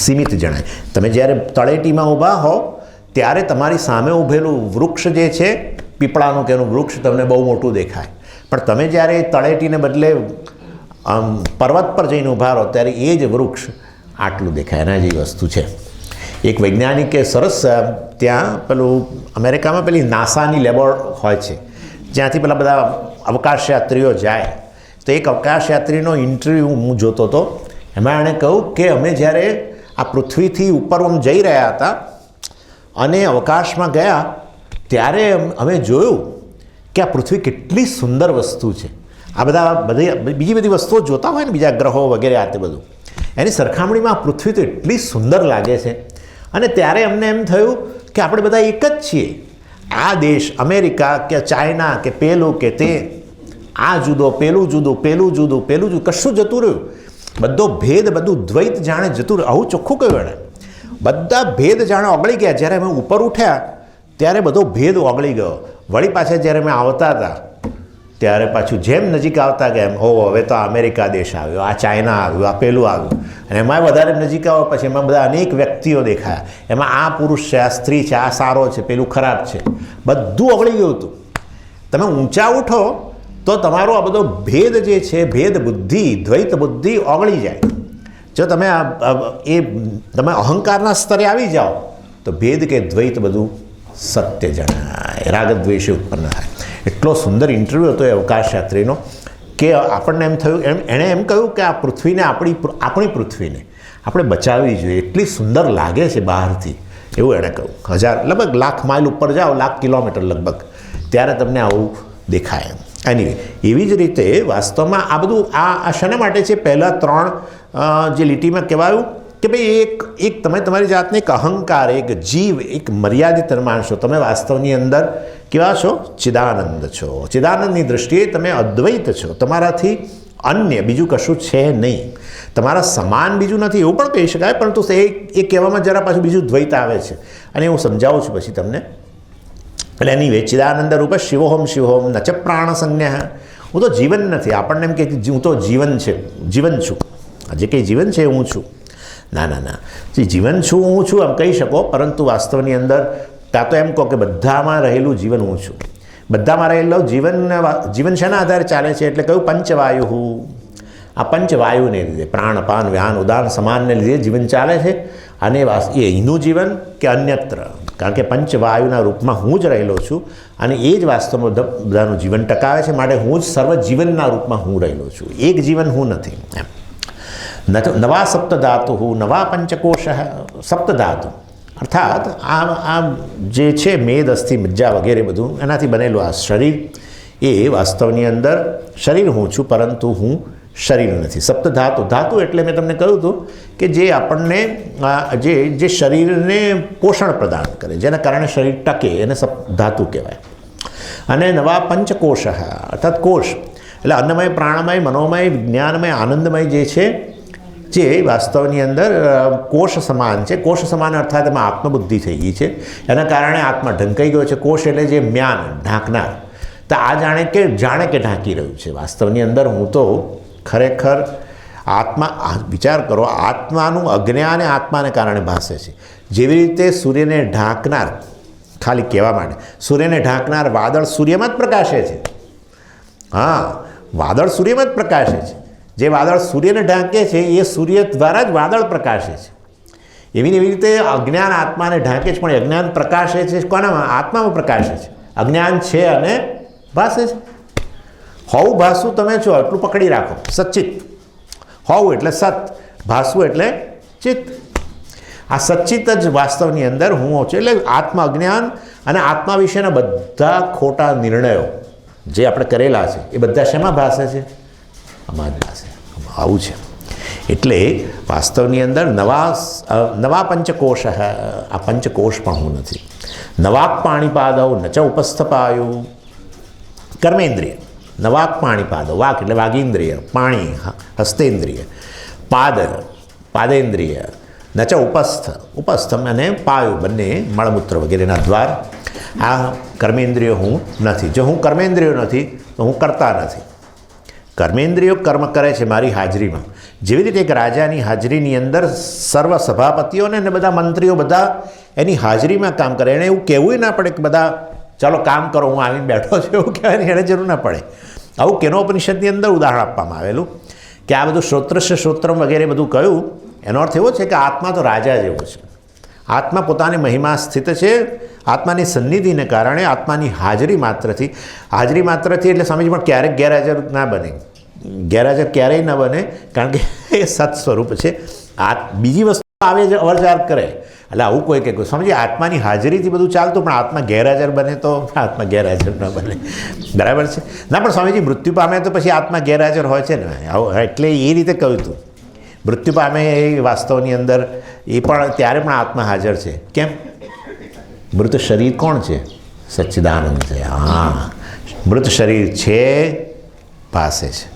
A: સીમિત જણાય. તમે જ્યારે તળેટીમાં ઊભા હો ત્યારે તમારી સામે ઊભેલું વૃક્ષ જે છે, પીપળાનું કે એનું વૃક્ષ તમને બહુ મોટું દેખાય, પણ તમે જ્યારે તળેટીને બદલે પર્વત પર જઈને ઊભા રહો ત્યારે એ જ વૃક્ષ આટલું દેખાય. એના જેવી વસ્તુ છે. એક વૈજ્ઞાનિકે સરસ, ત્યાં પેલું અમેરિકામાં પેલી નાસાની લેબો હોય છે જ્યાંથી પેલા બધા અવકાશયાત્રીઓ જાય, તો એક અવકાશયાત્રીનો ઇન્ટરવ્યૂ હું જોતો હતો. એમાં એણે કહ્યું કે અમે જ્યારે આ પૃથ્વીથી ઉપર જઈ રહ્યા હતા અને અવકાશમાં ગયા ત્યારે અમે જોયું કે આ પૃથ્વી કેટલી સુંદર વસ્તુ છે. આ બીજી બધી વસ્તુઓ જોતા હોય ને, બીજા ગ્રહો વગેરે, આ તે બધું, એની સરખામણીમાં આ પૃથ્વી તો એટલી સુંદર લાગે છે. અને ત્યારે અમને એમ થયું કે આપણે બધા એક જ છીએ. આ દેશ અમેરિકા કે ચાઇના કે પેલું કે તે, આ જુદો, પેલું જુદું, પેલું જુદું, પેલું જુદું, કશું જતું રહ્યું. બધો ભેદ, બધું દ્વૈત જાણે જતું રહ્યું. આવું ચોખ્ખું કહ્યું એણે. બધા ભેદ જાણે ઓગળી ગયા. જ્યારે અમે ઉપર ઉઠ્યા ત્યારે બધો ભેદ ઓગળી ગયો. વળી પાછા જ્યારે અમે આવતા હતા ત્યારે પાછું જેમ નજીક આવતા ગયા એમ, હવે તો અમેરિકા દેશ આવ્યો, આ ચાઇના આવ્યું, આ પેલું આવ્યું, અને એમાં વધારે નજીક આવ્યો પછી એમાં બધા અનેક વ્યક્તિઓ દેખાયા. એમાં આ પુરુષ છે, આ સ્ત્રી છે, આ સારો છે, પેલું ખરાબ છે, બધું ઓગળી ગયું હતું. તમે ઊંચા ઉઠો તો તમારો આ બધો ભેદ જે છે, ભેદ બુદ્ધિ, દ્વૈત બુદ્ધિ ઓગળી જાય. જો તમે તમે અહંકારના સ્તરે આવી જાઓ તો ભેદ કે દ્વૈત બધું સત્ય જણાય, રાગદ્વેષ ઉત્પન્ન થાય. એટલો સુંદર ઇન્ટરવ્યૂ હતો એ અવકાશયાત્રીનો કે આપણને એમ થયું, એણે એમ કહ્યું કે આ પૃથ્વીને, આપણી પૃથ્વીને આપણે બચાવવી જોઈએ, એટલી સુંદર લાગે છે બહારથી, એવું એણે કહ્યું. લગભગ લાખ માઇલ ઉપર જાઓ, લાખ કિલોમીટર લગભગ, ત્યારે તમને આવું દેખાય. એનીવે, એવી જ રીતે વાસ્તવમાં આ બધું આ શાના માટે છે? પહેલાં 3 જે લીટીમાં કહેવાયું કે ભાઈ એક તમે તમારી જાતને એક અહંકાર, એક જીવ, એક મર્યાદિત માનશો. તમે વાસ્તવની અંદર કેવા છો? ચિદાનંદ છો. ચિદાનંદની દૃષ્ટિએ તમે અદ્વૈત છો. તમારાથી અન્ય બીજું કશું છે નહીં. તમારા સમાન બીજું નથી એવું પણ કહી શકાય, પરંતુ એ કહેવામાં જરા પાછું બીજું દ્વૈત આવે છે, અને હું સમજાવું છું પછી તમને. એટલે એની ચિદાનંદ રૂપ શિવોહમ શિવોહમ ન ચ પ્રાણ સંજ્ઞ. હું તો જીવન નથી. આપણને એમ કે હું તો જીવન છું, જે કંઈ જીવન છે હું છું. ના, જે જીવન છું હું છું એમ કહી શકો, પરંતુ વાસ્તવની અંદર કાં તો એમ કહો કે બધામાં રહેલું જીવન હું છું. બધામાં રહેલું જીવન શેના આધારે ચાલે છે? એટલે કહ્યું પંચવાયુ. આ પંચવાયુને લીધે, પ્રાણ, પાન, વ્યાન, ઉદાન, સમાનને લીધે જીવન ચાલે છે. અને એ અહીંનું જીવન કે અન્યત્ર, કારણ કે પંચવાયુના રૂપમાં હું જ રહેલો છું, અને એ જ વાસ્તવમાં બધાનું જીવન ટકાવે છે. માટે હું જ સર્વ જીવનના રૂપમાં હું રહેલો છું. એક જીવન હું નથી એમ. નવા સપ્તધાતુ, નવા પંચકોશ. સપ્તધાતુ અર્થાત આ જે છે મેદ, અસ્થિ, મજ્જા વગેરે બધું એનાથી બનેલું આ શરીર, એ વાસ્તવની અંદર શરીર હું છું, પરંતુ હું શરીર નથી. સપ્તધાતુ, ધાતુ એટલે મેં તમને કહ્યું હતું કે જે આપણને જે શરીરને પોષણ પ્રદાન કરે, જેના કારણે શરીર ટકે, એને ધાતુ કહેવાય. અને નવા પંચકોશ અર્થાત કોષ એટલે અન્નમય, પ્રાણમય, મનોમય, વિજ્ઞાનમય, આનંદમય જે છે, જે વાસ્તવની અંદર કોષ સમાન છે. કોષ સમાન અર્થાત એમાં આત્મબુદ્ધિ થઈ ગઈ છે, એના કારણે આત્મા ઢંકાઈ ગયો છે. કોષ એટલે જે મ્યાન, ઢાંકનાર. તો આ જાણે કે ઢાંકી રહ્યું છે. વાસ્તવની અંદર હું તો ખરેખર આત્મા, વિચાર કરો, આત્માનું અજ્ઞાન આત્માને કારણે ભાસે છે. જેવી રીતે સૂર્યને ઢાંકનાર, ખાલી કહેવા માટે, સૂર્યને ઢાંકનાર વાદળ સૂર્યમાં જ પ્રકાશે છે. હા, વાદળ સૂર્યમાં જ પ્રકાશે છે. જે વાદળ સૂર્યને ઢાંકે છે એ સૂર્ય દ્વારા જ વાદળ પ્રકાશે છે. એવી રીતે અજ્ઞાન આત્માને ઢાંકે છે, પણ અજ્ઞાન પ્રકાશે છે કોનામાં? આત્મામાં પ્રકાશે છે. અજ્ઞાન છે અને ભાસે છે. હોવું ભાસવું તમે છો એટલું પકડી રાખો. સચ્ચિત હોવું એટલે સત, ભાસવું એટલે ચિત્ત. આ સચ્ચિત જ વાસ્તવની અંદર હું છું. એટલે આત્મા અજ્ઞાન અને આત્મા વિશેના બધા ખોટા નિર્ણયો જે આપણે કરેલા છે એ બધા શેમાં ભાસે છે? આમાં જ ભાસે. આવું છે. એટલે વાસ્તવની અંદર નવા પંચકોશ, આ પંચકોશ પણ હું નથી. નવાક પાણીપાદવ ન ચ ઉપસ્થપાયું. કર્મેન્દ્રિય, નવાક પાણીપાદવ, વાક એટલે વાગીન્દ્રિય, પાણી હસ્તેન્દ્રિય, પાદેન્દ્રિય, ન ચ ઉપસ્થ અને પાયુ બંને મળમૂત્ર વગેરેના દ્વાર. આ કર્મેન્દ્રિયો હું નથી. જો હું કર્મેન્દ્રિયો નથી તો હું કરતા નથી. કર્મેન્દ્રિયો કર્મ કરે છે મારી હાજરીમાં. જેવી રીતે એક રાજાની હાજરીની અંદર સર્વ સભાપતિઓને અને બધા મંત્રીઓ બધા એની હાજરીમાં કામ કરે. એણે એવું કહેવું ના પડે કે બધા ચાલો કામ કરો, હું આવીને બેઠો છું, એવું કહેવાની એને જરૂર ના પડે. આવું કેનોપનિષદની અંદર ઉદાહરણ આપવામાં આવેલું કે આ બધું શ્રોત્રસ્ય શ્રોત્રમ વગેરે બધું કહ્યું. એનો અર્થ એવો છે કે આત્મા તો રાજા જેવો છે. આત્મા પોતાની મહિમા સ્થિત છે. આત્માની સન્નિધિને કારણે આત્માની હાજરી માત્રથી એટલે સ્વામીજી પણ ક્યારેક ગેરહાજર ના બને. ગેરહાજર ક્યારેય ન બને, કારણ કે એ સત સ્વરૂપ છે. આ બીજી વસ્તુ આવે જ અવરજાર કરે. એટલે આવું કોઈ કે સમજીએ આત્માની હાજરીથી બધું ચાલતું, પણ આત્મા ગેરહાજર બને તો આત્મા ગેરહાજર ન બને. બરાબર છે ના? પણ સ્વામીજી મૃત્યુ પામે તો પછી આત્મા ગેરહાજર હોય છે ને. એટલે એ રીતે કહ્યું હતું. મૃત્યુ પામે એ વાસ્તવની અંદર એ પણ ત્યારે પણ આત્મા હાજર છે. કેમ? મૃત શરીર કોણ છે? સચ્ચિદાનંદ છે. હા, મૃત શરીર છે, પાસે છે.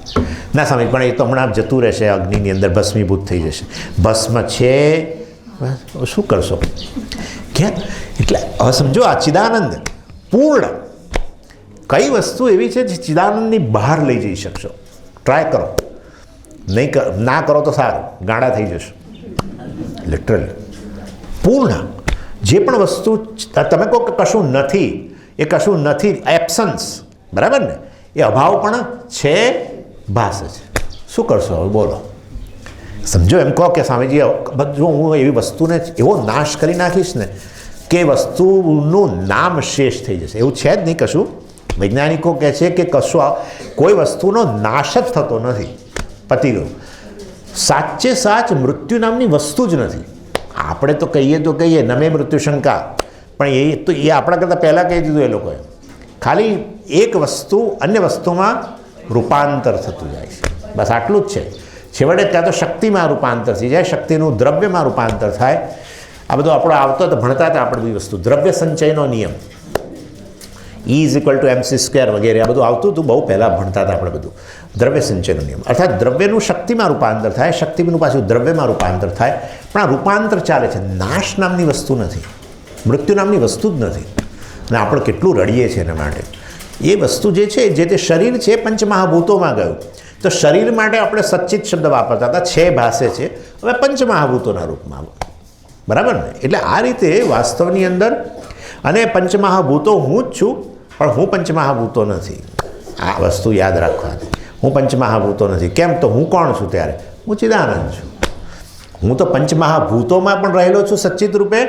A: ના સમજ, પણ એ તો હમણાં જતું રહેશે, અગ્નિની અંદર ભસ્મીભૂત થઈ જશે. ભસ્મ છે, શું કરશો? ક્યાં? એટલે હવે સમજો, આ ચિદાનંદ પૂર્ણ કઈ વસ્તુ એવી છે જે ચિદાનંદની બહાર લઈ જઈ શકશો? ટ્રાય કરો. ના કરો તો સારું, ગાંડા થઈ જશો. લિટરલી પૂર્ણ જે પણ વસ્તુ તમે કહો કે કશું નથી, એ કશું નથી, એબ્સન્સ, બરાબર ને? એ અભાવ પણ છે, ભાષ છે. શું કરશો હવે? બોલો. સમજો, એમ કહો કે સ્વામીજી જો હું એવી વસ્તુને એવો નાશ કરી નાખીશ ને કે વસ્તુનું નામ શેષ થઈ જશે. એવું છે જ નહીં કશું. વૈજ્ઞાનિકો કહે છે કે કશું કોઈ વસ્તુનો નાશ જ થતો નથી. પતી ગયું. સાચે સાચ મૃત્યુ નામની વસ્તુ જ નથી. આપણે તો કહીએ નમે મૃત્યુ શંકા, પણ એ તો એ આપણા કરતાં પહેલાં કહી દીધું એ લોકોએ. ખાલી એક વસ્તુ અન્ય વસ્તુમાં રૂપાંતર થતું જાય છે, બસ આટલું જ છે. છેવટે ત્યાં તો શક્તિમાં રૂપાંતર થઈ જાય, શક્તિનું દ્રવ્યમાં રૂપાંતર થાય. આ બધું આપણો આવતો તો ભણતા હતા આપણે બધી વસ્તુ. દ્રવ્ય સંચયનો નિયમ, E=mc² વગેરે આ બધું આવતું હતું, બહુ પહેલાં ભણતા હતા આપણે બધું. દ્રવ્ય સંચયનો નિયમ અર્થાત દ્રવ્યનું શક્તિમાં રૂપાંતર થાય, શક્તિનું પાછું દ્રવ્યમાં રૂપાંતર થાય. પણ આ રૂપાંતર ચાલે છે. નાશ નામની વસ્તુ નથી, મૃત્યુ નામની વસ્તુ જ નથી. અને આપણે કેટલું રડીએ છીએ એના માટે. એ વસ્તુ જે છે, જે તે શરીર છે, પંચમહાભૂતોમાં ગયું. તો શરીર માટે આપણે સચ્ચિત શબ્દ વાપરતા હતા, છે ભાષે છે. હવે પંચમહાભૂતોના રૂપમાં, બરાબર ને? એટલે આ રીતે વાસ્તવની અંદર, અને પંચમહાભૂતો હું જ છું, પણ હું પંચમહાભૂતો નથી. આ વસ્તુ યાદ રાખવાની. હું પંચમહાભૂતો નથી. કેમ? તો હું કોણ છું ત્યારે? હું ચિદાનંદ છું. હું તો પંચમહાભૂતોમાં પણ રહેલો છું સચ્ચિત રૂપે,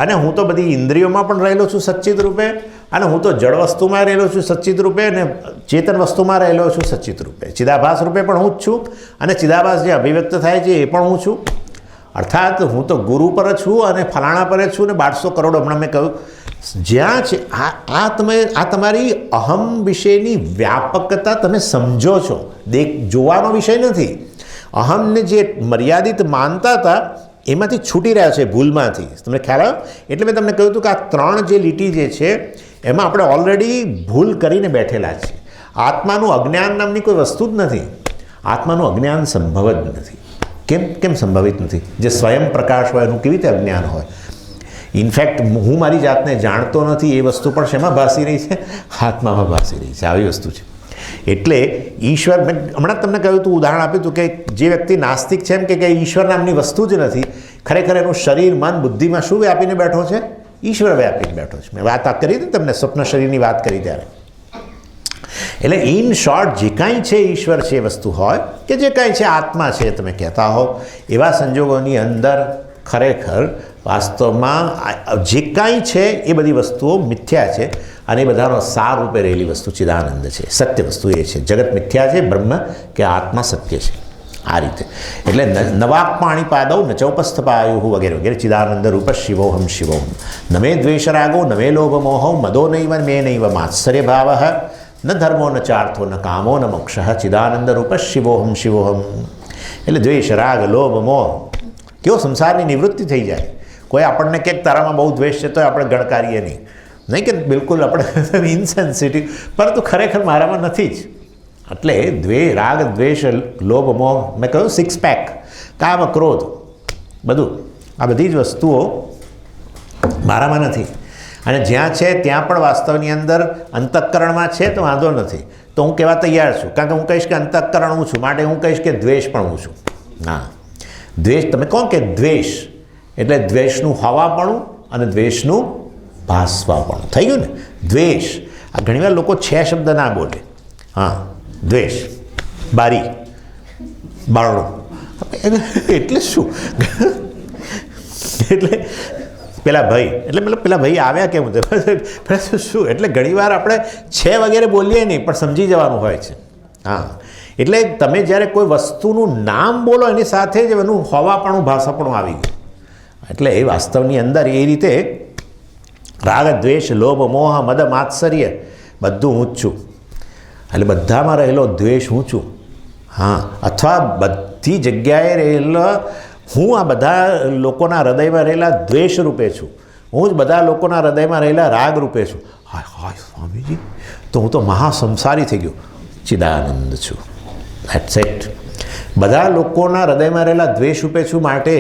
A: અને હું તો બધી ઇન્દ્રિયોમાં પણ રહેલો છું સચ્ચિત રૂપે, અને હું તો જળ વસ્તુમાં રહેલો છું સચ્ચિત રૂપે, અને ચેતન વસ્તુમાં રહેલો છું સચ્ચિત રૂપે. ચિદાભાસ રૂપે પણ હું જ છું, અને ચિદાભાસ જે અભિવ્યક્ત થાય છે એ પણ હું છું. અર્થાત હું તો ગુરુ પર છું અને ફલાણા પર જ છું, ને 1200 કરોડ હમણાં મેં કહ્યું જ્યાં છે. આ તમારી અહમ વિશેની વ્યાપકતા તમે સમજો છો. જોવાનો વિષય નથી. અહમને જે મર્યાદિત માનતા હતા એમાંથી છૂટી રહ્યા છે, ભૂલમાંથી. તમને ખ્યાલ આવ્યો? એટલે મેં તમને કહ્યું હતું કે આ 3 જે લીટી જે છે એમાં આપણે ઓલરેડી ભૂલ કરીને બેઠેલા છીએ. આત્માનું અજ્ઞાન નામની કોઈ વસ્તુ જ નથી. આત્માનું અજ્ઞાન સંભવ જ નથી. કેમ સંભવિત નથી? જે સ્વયં પ્રકાશ હોય એનું કેવી રીતે અજ્ઞાન હોય? ઇનફેક્ટ હું મારી જાતને જાણતો નથી એ વસ્તુ પણ શેમાં ભાસી રહી છે? આત્મામાં ભાસી રહી છે. આવી વસ્તુ છે. એટલે ઈશ્વર, મેં હમણાં તમને કહ્યું હતું, ઉદાહરણ આપ્યું હતું કે જે વ્યક્તિ નાસ્તિક છે એમ કે ઈશ્વર નામની વસ્તુ જ નથી, ખરેખર એનું શરીર, મન, બુદ્ધિમાં શું વ્યાપીને બેઠો છે? ઈશ્વર વ્યાપીને બેઠો છે. મેં વાત કરી હતી તમને સ્વપ્ન શરીરની વાત કરી ત્યારે. એટલે ઇન શોર્ટ, જે કાંઈ છે ઈશ્વર છે એ વસ્તુ હોય કે જે કાંઈ છે આત્મા છે તમે કહેતા હો, એવા સંજોગોની અંદર ખરેખર વાસ્તવમાં જે કાંઈ છે એ બધી વસ્તુઓ મિથ્યા છે અને એ બધાનો સાર રૂપે રહેલી વસ્તુ ચિદાનંદ છે. સત્ય વસ્તુ એ છે. જગત મિથ્યા છે, બ્રહ્મ કે આત્મા સત્ય છે. આ રીતે એટલે નવાક પાણી પાદવ ન ચૌપસ્થ પાયુ વગેરે વગેરે ચિદાનંદ રૂપ શિવોહમ શિવોહમ નમે દ્વેષ રાગો નમે લોભ મોહ મદો નૈવ મે નૈવ માત્સર્ય ભાવ ન ધર્મો ન ચાર્થો ન કામો ન મોક્ષ ચિદાનંદ રૂપ શિવોહમ શિવોહમ. એટલે દ્વેષ, રાગ, લોભ, મોહ કેવો સંસારની નિવૃત્તિ થઈ જાય. કોઈ આપણને ક્યાંક તારામાં બહુ દ્વેષ છે તો આપણે ગણકારીએ નહીં કે બિલકુલ આપણે ઇનસેન્સિટિવ, પરંતુ ખરેખર મારામાં નથી જ. એટલે રાગ, દ્વેષ, લોભ, મોહ, મેં કહ્યું 6 પેક, કામ, ક્રોધ, બધું આ બધી જ વસ્તુઓ મારામાં નથી. અને જ્યાં છે ત્યાં પણ વાસ્તવની અંદર અંતઃકરણમાં છે તો વાંધો નથી, તો હું કહેવા તૈયાર છું. કારણ કે હું કહીશ કે અંતઃકરણ હું છું, માટે હું કહીશ કે દ્વેષ પણ હું છું. ના, દ્વેષ તમે કહો કે દ્વેષ એટલે દ્વેષનું હવાપણું અને દ્વેષનું ભાસવાપણું થઈ ગયું ને. દ્વેષ, આ ઘણીવાર લોકો છે શબ્દ ના બોલે. હા, દ્વેષ, બારી, બારણું એટલે શું? એટલે પેલા ભાઈ, એટલે મતલબ પેલા ભાઈ આવ્યા કેમ શું? એટલે ઘણીવાર આપણે છે વગેરે બોલીએ નહીં, પણ સમજી જવાનું હોય છે. હા, એટલે તમે જ્યારે કોઈ વસ્તુનું નામ બોલો એની સાથે જ એનું હવાપણું, ભાષાપણું આવી ગયું. એટલે એ વાસ્તવની અંદર એ રીતે રાગ, દ્વેષ, લોભ, મોહ, મદ, માત્સર્ય બધું હું જ છું. એટલે બધામાં રહેલો દ્વેષ હું છું. હા, અથવા બધી જગ્યાએ રહેલો હું આ બધા લોકોના હૃદયમાં રહેલા દ્વેષ રૂપે છું. હું જ બધા લોકોના હૃદયમાં રહેલા રાગ રૂપે છું. હાય હાય સ્વામીજી, તો હું તો મહાસંસારી થઈ ગયો. ચિદાનંદ છું. That's it. બધા લોકોના હૃદયમાં રહેલા દ્વેષ રૂપે છું, માટે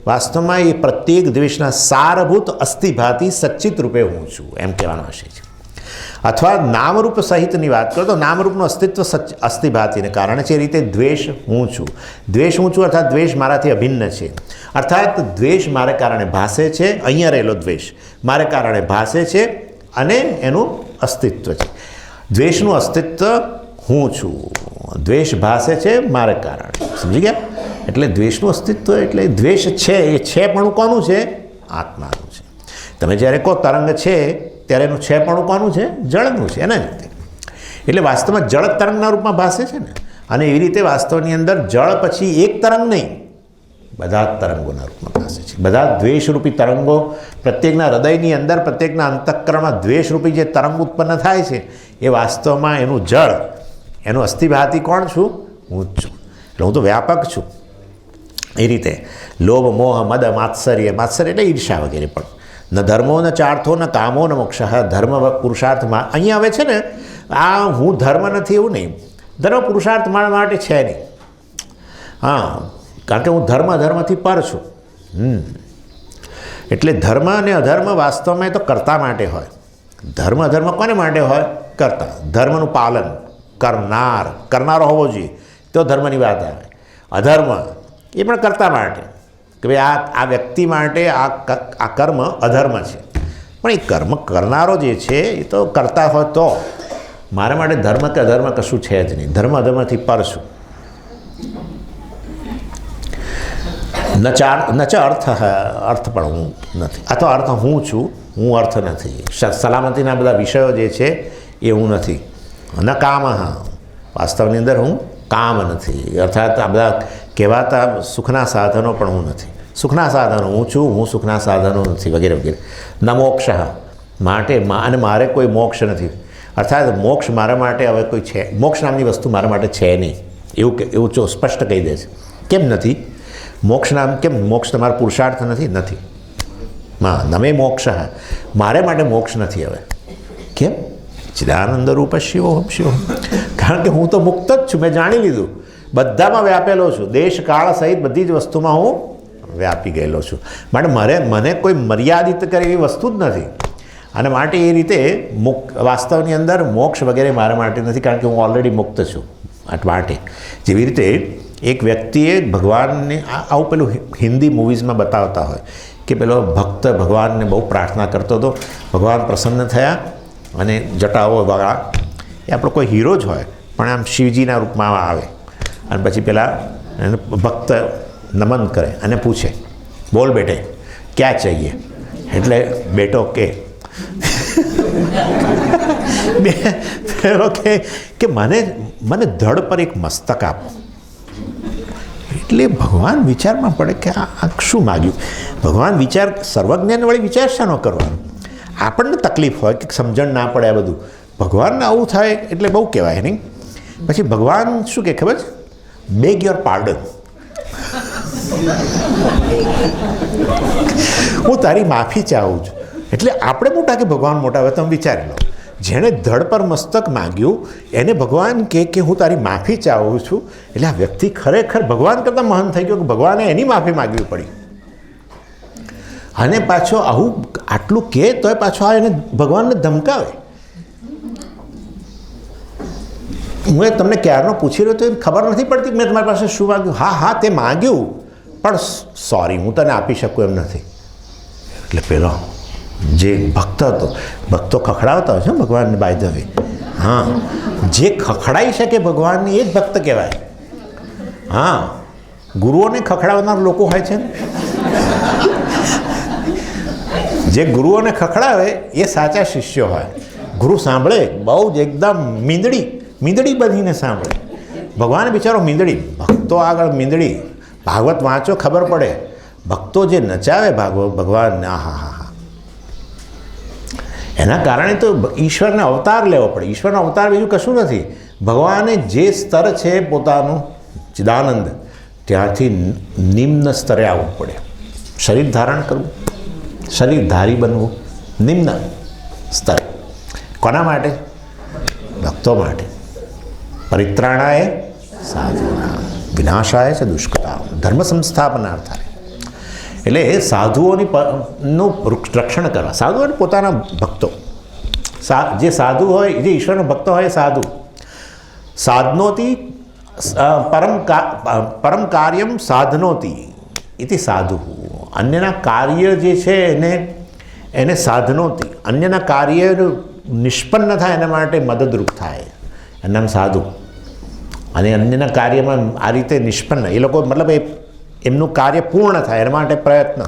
A: વાસ્તવમાં એ પ્રત્યેક દ્વેષના સારભૂત અસ્થિભાતી સચ્ચિત રૂપે હું છું, એમ કહેવાનો આશય છે. અથવા નામરૂપ સહિતની વાત કરો તો નામરૂપનું અસ્તિત્વ અસ્થિભાતીને કારણે છે. એ રીતે દ્વેષ હું છું. દ્વેષ હું છું અર્થાત દ્વેષ મારાથી અભિન્ન છે. અર્થાત દ્વેષ મારે કારણે ભાસે છે. અહીંયા રહેલો દ્વેષ મારે કારણે ભાસે છે અને એનું અસ્તિત્વ છે. દ્વેષનું અસ્તિત્વ હું છું. દ્વેષ ભાસે છે મારે કારણે. સમજી ગયા? એટલે દ્વેષનું અસ્તિત્વ એટલે દ્વેષ છે, એ છે પણ કોનું છે? આત્માનું છે. તમે જ્યારે કહો તરંગ છે ત્યારે એનું છે પણ કોનું છે? જળનું છે. એના રીતે એટલે વાસ્તવમાં જળ તરંગના રૂપમાં ભાસે છે ને. અને એવી રીતે વાસ્તવની અંદર જળ પછી એક તરંગ નહીં, બધા જ તરંગોના રૂપમાં ભાસે છે. બધા દ્વેષરૂપી તરંગો પ્રત્યેકના હૃદયની અંદર, પ્રત્યેકના અંતઃકરણમાં દ્વેષરૂપી જે તરંગ ઉત્પન્ન થાય છે એ વાસ્તવમાં એનું જળ, એનું અસ્થિભાતી કોણ છું? હું જ છું. એટલે હું તો વ્યાપક છું. એ રીતે લોભ, મોહ, મદ, માત્સર્ય, માત્સર્ય એટલે ઈર્ષા વગેરે પણ ન ધર્મો ન ચાર્થો ન કામો ન મોક્ષ. ધર્મ પુરુષાર્થમાં અહીંયા આવે છે ને, આ હું ધર્મ નથી એવું નહીં. ધર્મ પુરુષાર્થ મારા માટે છે નહીં. હા, કારણ કે હું ધર્મથી પર છું. એટલે ધર્મ અને અધર્મ વાસ્તવમાં એ તો કર્તા માટે હોય. ધર્મ અધર્મ કોને માટે હોય? કર્તા. ધર્મનું પાલન કરનારો હોવો જોઈએ, તો ધર્મની વાત આવે. અધર્મ એ પણ કર્તા માટે, કે ભાઈ આ વ્યક્તિ માટે આ કર્મ અધર્મ છે. પણ એ કર્મ કરનારો જે છે એ તો કરતા હોય તો. મારા માટે ધર્મ કે અધર્મ કશું છે જ નહીં. ધર્મ અધર્મથી પર છું. ન ચ અર્થ પણ હું નથી, અથવા અર્થ હું છું, હું અર્થ નથી. સલામતીના બધા વિષયો જે છે એ હું નથી. ન કામ, વાસ્તવની અંદર હું કામ નથી. અર્થાત આ બધા કહેવાતા સુખના સાધનો પણ હું નથી. સુખના સાધનો હું છું, હું સુખના સાધનો નથી વગેરે વગેરે. ન મોક્ષ માટે, અને મારે કોઈ મોક્ષ નથી. અર્થાત મોક્ષ મારા માટે હવે કોઈ છે, મોક્ષ નામની વસ્તુ મારા માટે છે નહીં, એવું સ્પષ્ટ કહી દે છે. કેમ નથી? મોક્ષ નામ કેમ? મોક્ષ તમારો પુરુષાર્થ નથી. હા, નમે મોક્ષ, મારે માટે મોક્ષ નથી હવે. કેમ? ચિદાનંદ રૂપ શિવોહમ શિવોહમ. કારણ કે હું તો મુક્ત જ છું. મેં જાણી લીધું. બધામાં વ્યાપેલો છું, દેશ કાળ સહિત બધી જ વસ્તુમાં હું વ્યાપી ગયેલો છું. માટે મને કોઈ મર્યાદિત કરે એવી વસ્તુ જ નથી. અને માટે એ રીતે વાસ્તવની અંદર મોક્ષ વગેરે મારા માટે નથી, કારણ કે હું ઓલરેડી મુક્ત છું. માટે જેવી રીતે એક વ્યક્તિએ ભગવાનને આવું પેલું હિન્દી મૂવીઝમાં બતાવતા હોય કે પેલો ભક્ત ભગવાનને બહુ પ્રાર્થના કરતો હતો, ભગવાન પ્રસન્ન થયા અને જટાઓ વાળા, એ આપણો કોઈ હીરો જ હોય પણ આમ શિવજીના રૂપમાં આવે અને પછી પેલા ભક્ત નમન કરે અને પૂછે, બોલ બેટે ક્યાં ચાહીએ? એટલે બેટો કે પેલો કે મને ધડ પર એક મસ્તક આપો. એટલે ભગવાન વિચારમાં પડે કે આ શું માગ્યું? ભગવાન વિચાર સર્વજ્ઞાન વળી વિચાર શાનો કરવાનો? આપણને તકલીફ હોય કે સમજણ ના પડે આ બધું, ભગવાનને આવું થાય એટલે બહુ કહેવાય નહીં. પછી ભગવાન શું કે ખબર છે? Bag your pardon. હું તારી માફી ચાહું છું. એટલે આપણે મોટા કે ભગવાન મોટા હોય? તમે વિચારી લો, જેણે ધડ પર મસ્તક માગ્યું એને ભગવાન કે હું તારી માફી ચાહું છું. એટલે આ વ્યક્તિ ખરેખર ભગવાન કરતાં મહાન થઈ ગયો કે ભગવાને એની માફી માગવી પડી. અને પાછો આવું આટલું કહે તોય પાછો આ એને ભગવાનને ધમકાવે. હું એ તમને ક્યારનો પૂછી રહ્યો તો એ ખબર નથી પડતી મેં તમારી પાસે શું માગ્યું. હા તે માગ્યું પણ સોરી હું તને આપી શકું એમ નથી. એટલે પેલો જે ભક્ત હતો, ભક્તો ખખડાવતા હોય છે ભગવાનને બાય ધ વે, હા, જે ખખડાઈ શકે ભગવાનની એ જ ભક્ત કહેવાય. હા, ગુરુઓને ખખડાવનાર લોકો હોય છે ને, જે ગુરુઓને ખખડાવે એ સાચા શિષ્યો હોય. ગુરુ સાંભળે બહુ જ એકદમ મીંદડી બનીને સાંભળે. ભગવાન બિચારો મીંદડી, ભક્તો આગળ મીંદડી. ભાગવત વાંચો ખબર પડે, ભક્તો જે નચાવે ભગવાનને, હા. એના કારણે તો ઈશ્વરને અવતાર લેવો પડે. ઈશ્વરનો અવતાર બીજું કશું નથી. ભગવાને જે સ્તર છે પોતાનું ચિદાનંદ, ત્યાંથી નિમ્ન સ્તરે આવવું પડે. શરીર ધારણ કરવું, શરીરધારી બનવું, નિમ્ન સ્તર. કોના માટે? ભક્તો માટે. પરિત્રાણાય સાધુના વિનાશાય છે દુષ્કૃતા ધર્મ સંસ્થાપનાર્થાય. એટલે સાધુઓનું રક્ષણ કરવા. સાધુઓને પોતાના ભક્તો, જે સાધુ હોય, જે ઈશ્વરનો ભક્ત હોય, સાધુ સાધનોથી પરમ કાર્યમ સાધનોથી ઇતિ સાધુ. અન્યના કાર્ય જે છે એને સાધનોથી, અન્યના કાર્ય નિષ્પન્ન થાય એના માટે મદદરૂપ થાય, એનું નામ સાધુ. અને અન્યના કાર્યમાં આ રીતે નિષ્પન્ન, એ લોકો મતલબ એમનું કાર્ય પૂર્ણ થાય એના માટે પ્રયત્ન,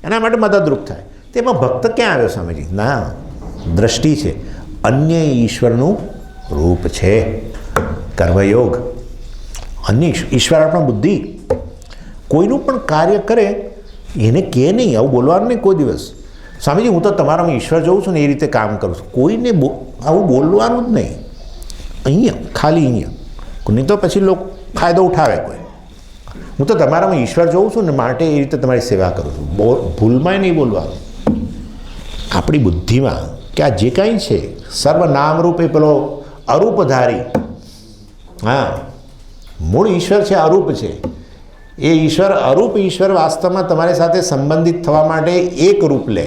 A: એના માટે મદદરૂપ થાય. તેમાં ભક્ત ક્યાં આવ્યો સ્વામીજી? ના, દ્રષ્ટિ છે, અન્ય ઈશ્વરનું રૂપ છે. કર્મયોગ, અન્ય ઈશ્વર આપણા બુદ્ધિ. કોઈનું પણ કાર્ય કરે એને કહે નહીં, આવું બોલવાનું નહીં કોઈ દિવસ. સ્વામીજી હું તો તમારામાં ઈશ્વર જોઉં છું ને એ રીતે કામ કરું છું. કોઈને આવું બોલવાનું જ નહીં. અહીંયા ખાલી અહીંયા, નહીં તો પછી લોકો ફાયદો ઉઠાવે કોઈ. હું તો તમારામાં ઈશ્વર જોઉં છું ને માટે એ રીતે તમારી સેવા કરું છું. ભૂલમાંય નહીં બોલવાનું. આપણી બુદ્ધિમાં કે આ જે કાંઈ છે સર્વનામરૂપે પેલો અરૂપધારી, હા, મૂળ ઈશ્વર છે, અરૂપ છે. એ ઈશ્વર, અરૂપ ઈશ્વર વાસ્તવમાં તમારી સાથે સંબંધિત થવા માટે એક રૂપ લે.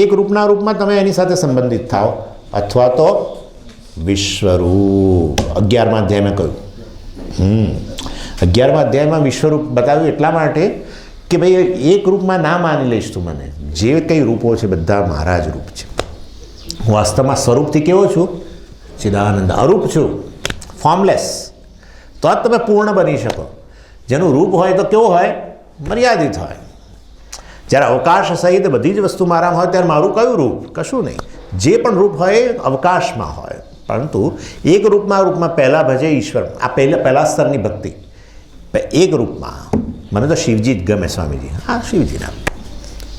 A: એક રૂપના રૂપમાં તમે એની સાથે સંબંધિત થાઓ, અથવા તો વિશ્વરૂપ. 11મા અધ્યાયમાં કહ્યું. 11મા અધ્યાયમાં વિશ્વરૂપ બતાવ્યું એટલા માટે કે ભાઈ એક રૂપમાં ના માની લઈશ તું મને. જે કંઈ રૂપો છે બધા મારા જ રૂપ છે. હું વાસ્તવમાં સ્વરૂપથી કેવો છું? ચિદાનંદ. અરૂપ છું, ફોર્મલેસ. તો જ તમે પૂર્ણ બની શકો. જેનું રૂપ હોય તો કેવો હોય? મર્યાદિત હોય. જ્યારે અવકાશ સહિત બધી જ વસ્તુ મારામાં હોય ત્યારે મારું કયું રૂપ? કશું નહીં. જે પણ રૂપ હોય એ અવકાશમાં હોય. પરંતુ એક રૂપમાં પહેલાં ભજે ઈશ્વર. આ પહેલા સ્તરની ભક્તિ. એક રૂપમાં મને તો શિવજી જ ગમે સ્વામીજી. હા, શિવજીના.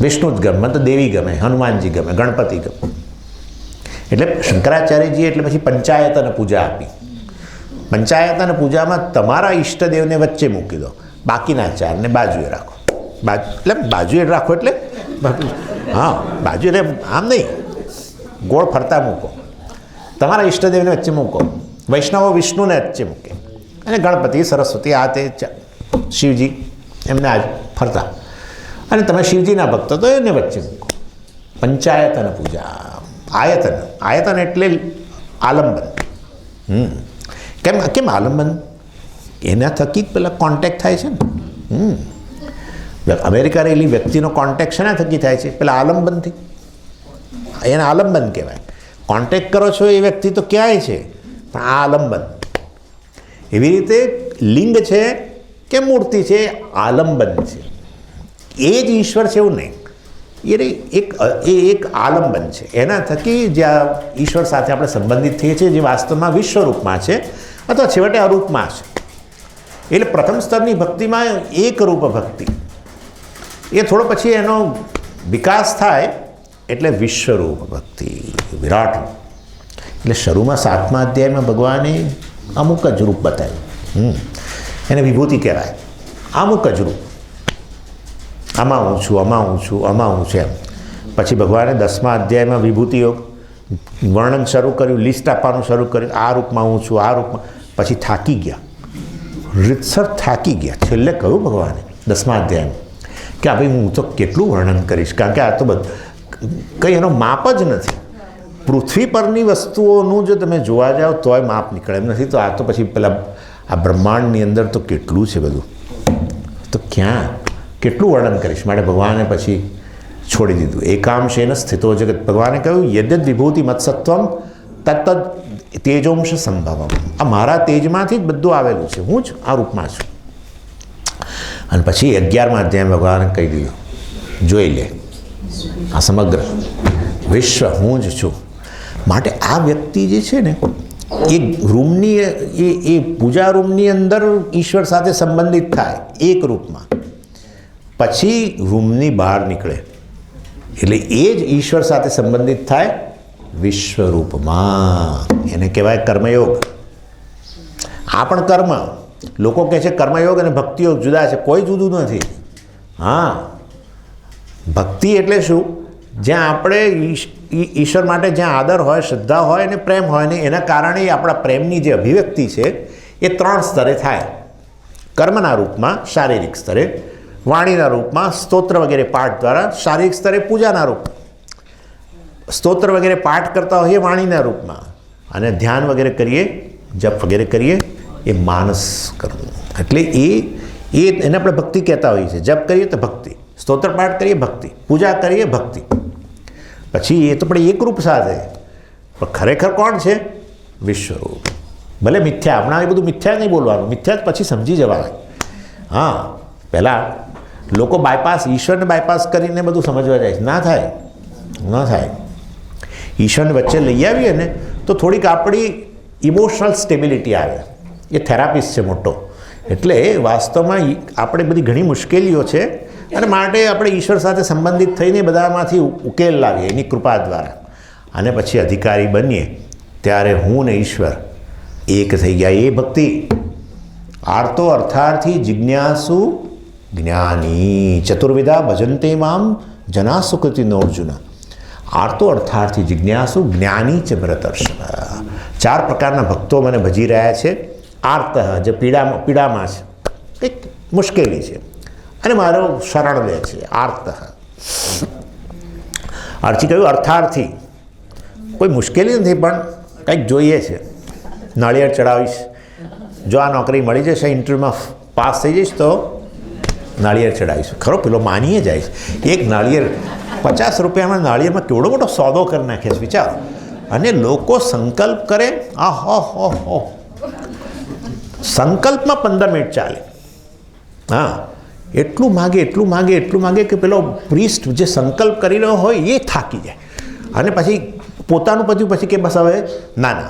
A: વિષ્ણુ જ ગમે, મને તો દેવી ગમે, હનુમાનજી ગમે, ગણપતિ ગમે. એટલે શંકરાચાર્યજી એટલે પછી પંચાયતન પૂજા આપી. પંચાયતન પૂજામાં તમારા ઈષ્ટદેવને વચ્ચે મૂકી દો, બાકીના ચારને બાજુએ રાખો. એટલે બાજુએ રાખો એટલે હા, બાજુ એટલે આમ નહીં, ગોળ ફરતા મૂકો. તમારા ઈષ્ટદેવને વચ્ચે મૂકો. વૈષ્ણવો વિષ્ણુને વચ્ચે મૂકે. અને ગણપતિ સરસ્વતી આ તે શિવજી એમને આજ ફરતા, અને તમે શિવજીના ભક્ત તો એને વચ્ચે મૂકો. પંચાયતન પૂજા. આયતન, આયતન એટલે આલંબન. કેમ આલંબન? એના થકી જ પેલા કોન્ટેક્ટ થાય છે ને. અમેરિકા રહેલી વ્યક્તિનો કોન્ટેક્ટ શેના થકી થાય છે? પેલા આલંબનથી. એને આલંબન કહેવાય. કોન્ટેક્ટ કરો છો એ વ્યક્તિ તો ક્યાંય છે, પણ આ આલંબન. એવી રીતે લિંગ છે કે મૂર્તિ છે, આલંબન છે. એ જ ઈશ્વર છે એવું નહીં, એ એક આલંબન છે. એના થકી જ્યાં ઈશ્વર સાથે આપણે સંબંધિત થઈએ છીએ, જે વાસ્તવમાં વિશ્વરૂપમાં છે અથવા છેવટે અરૂપમાં છે. એટલે પ્રથમ સ્તરની ભક્તિમાં એક રૂપ ભક્તિ, એ થોડો પછી એનો વિકાસ થાય એટલે વિશ્વરૂપ ભક્તિ, વિરાટ. એટલે શરૂમાં 7મા અધ્યાયમાં ભગવાને અમુક જ રૂપ બતાવ્યું, એને વિભૂતિ કહેવાય. અમુક જ રૂપ, આમાં હું છું, આમાં હું છું, આમાં હું છું એમ. પછી ભગવાને 10મા અધ્યાયમાં વિભૂતિ યોગ વર્ણન શરૂ કર્યું, લિસ્ટ આપવાનું શરૂ કર્યું. આ રૂપમાં હું છું, આ રૂપમાં. પછી થાકી ગયા, રીતસર થાકી ગયા. છેલ્લે કહ્યું ભગવાને 10મા અધ્યાયમાં કે ભાઈ હું તો કેટલું વર્ણન કરીશ, કારણ કે આ તો કંઈ એનો માપ જ નથી. પૃથ્વી પરની વસ્તુઓનું જો તમે જોવા જાઓ તોય માપ નીકળે એમ નથી, તો આ તો પછી પેલા આ બ્રહ્માંડની અંદર તો કેટલું છે બધું, તો ક્યાં કેટલું વર્ણન કરીશ. માટે ભગવાને પછી છોડી દીધું. એકાંશેન સ્થિતો જગત. ભગવાને કહ્યું યદ્યદ વિભૂતિ મત્સત્વમ તત્ત તેજોંશ સંભવમ. આ મારા તેજમાંથી જ બધું આવેલું છે, હું જ આ રૂપમાં છું. અને પછી 11મા અધ્યાયમાં ભગવાને કહી દીધું, જોઈ લે આ સમગ્ર વિશ્વ હું જ છું. માટે આ વ્યક્તિ જે છે ને એ રૂમની એ પૂજા રૂમની અંદર ઈશ્વર સાથે સંબંધિત થાય એક રૂપમાં, પછી રૂમની બહાર નીકળે એટલે એ જ ઈશ્વર સાથે સંબંધિત થાય વિશ્વરૂપમાં. એને કહેવાય કર્મયોગ. આ પણ કર્મ. લોકો કહે છે કર્મયોગ અને ભક્તિયોગ જુદા છે, કોઈ જુદું નથી. હા, ભક્તિ એટલે શું? જ્યાં આપણે ઈશ્વર માટે જ્યાં આદર હોય, શ્રદ્ધા હોય અને પ્રેમ હોય ને એના કારણે આપણા પ્રેમની જે અભિવ્યક્તિ છે એ 3 સ્તરે થાય. કર્મના રૂપમાં, શારીરિક સ્તરે; વાણીના રૂપમાં, સ્તોત્ર વગેરે પાઠ દ્વારા; શારીરિક સ્તરે પૂજાના રૂપ, સ્તોત્ર વગેરે પાઠ કરતા હોઈએ વાણીના રૂપમાં, અને ધ્યાન વગેરે કરીએ, જપ વગેરે કરીએ એ માનસ કરવું. એટલે એને આપણે ભક્તિ કહેતા હોઈએ છીએ. જપ કરીએ તો ભક્તિ, સ્તોત્ર પાઠ કરીએ ભક્તિ, પૂજા કરીએ ભક્તિ. પછી એ તો પણ એકરૂપ સાથે, પણ ખરેખર કોણ છે? વિશ્વરૂપ. ભલે મિથ્યા, હમણાં એ બધું મિથ્યા નહીં બોલવાનું, મિથ્યા જ પછી સમજી જવાય. હા, પહેલાં લોકો બાયપાસ, ઈશ્વરને બાયપાસ કરીને બધું સમજવા જાય છે. ના થાય, ન થાય. ઈશ્વરને વચ્ચે લઈ આવીએ ને તો થોડીક આપણી ઇમોશનલ સ્ટેબિલિટી આવે. એ થેરાપિસ્ટ છે મોટો. એટલે વાસ્તવમાં આપણે બધી ઘણી મુશ્કેલીઓ છે અને માટે આપણે ઈશ્વર સાથે સંબંધિત થઈને બધામાંથી ઉકેલ લાવીએ એની કૃપા દ્વારા. અને પછી અધિકારી બનીએ ત્યારે હું ને ઈશ્વર એક થઈ ગયા. એ ભક્તિ. આર્તો અર્થાર્થી જિજ્ઞાસુ જ્ઞાની ચતુર્વિધા ભજન્તે મામ જના સુકૃતિ નો અર્જુન. આર્તો અર્થાર્થી જિજ્ઞાસુ જ્ઞાની ચ ભરતર્ષભ. 4 પ્રકારના ભક્તો મને ભજી રહ્યા છે. આર્ત, જે પીડામાં છે, કંઈક મુશ્કેલી છે અને મારો શરણ લે છે. આર્ત. અર્થી કહ્યું અર્થાર્થી, કોઈ મુશ્કેલી નથી પણ કંઈક જોઈએ છે. નાળિયેર ચડાવીશ, જો આ નોકરી મળી જશે, ઇન્ટરવ્યૂમાં પાસ થઈ જઈશ તો નાળિયેર ચડાવીશું. ખરો પેલો માનીએ જાય છે. એક નાળિયેર 50 રૂપિયામાં નાળિયેરમાં કેવડો મોટો સોદો કરી નાખે છે વિચાર. અને લોકો સંકલ્પ કરે, હો સંકલ્પમાં 15 મિનિટ ચાલે. હા, એટલું માગે, એટલું માગે, એટલું માગે કે પેલો પ્રિસ્ટ જે સંકલ્પ કરી રહ્યો હોય એ થાકી જાય. અને પછી પોતાનું પછી કે બસ હવે ના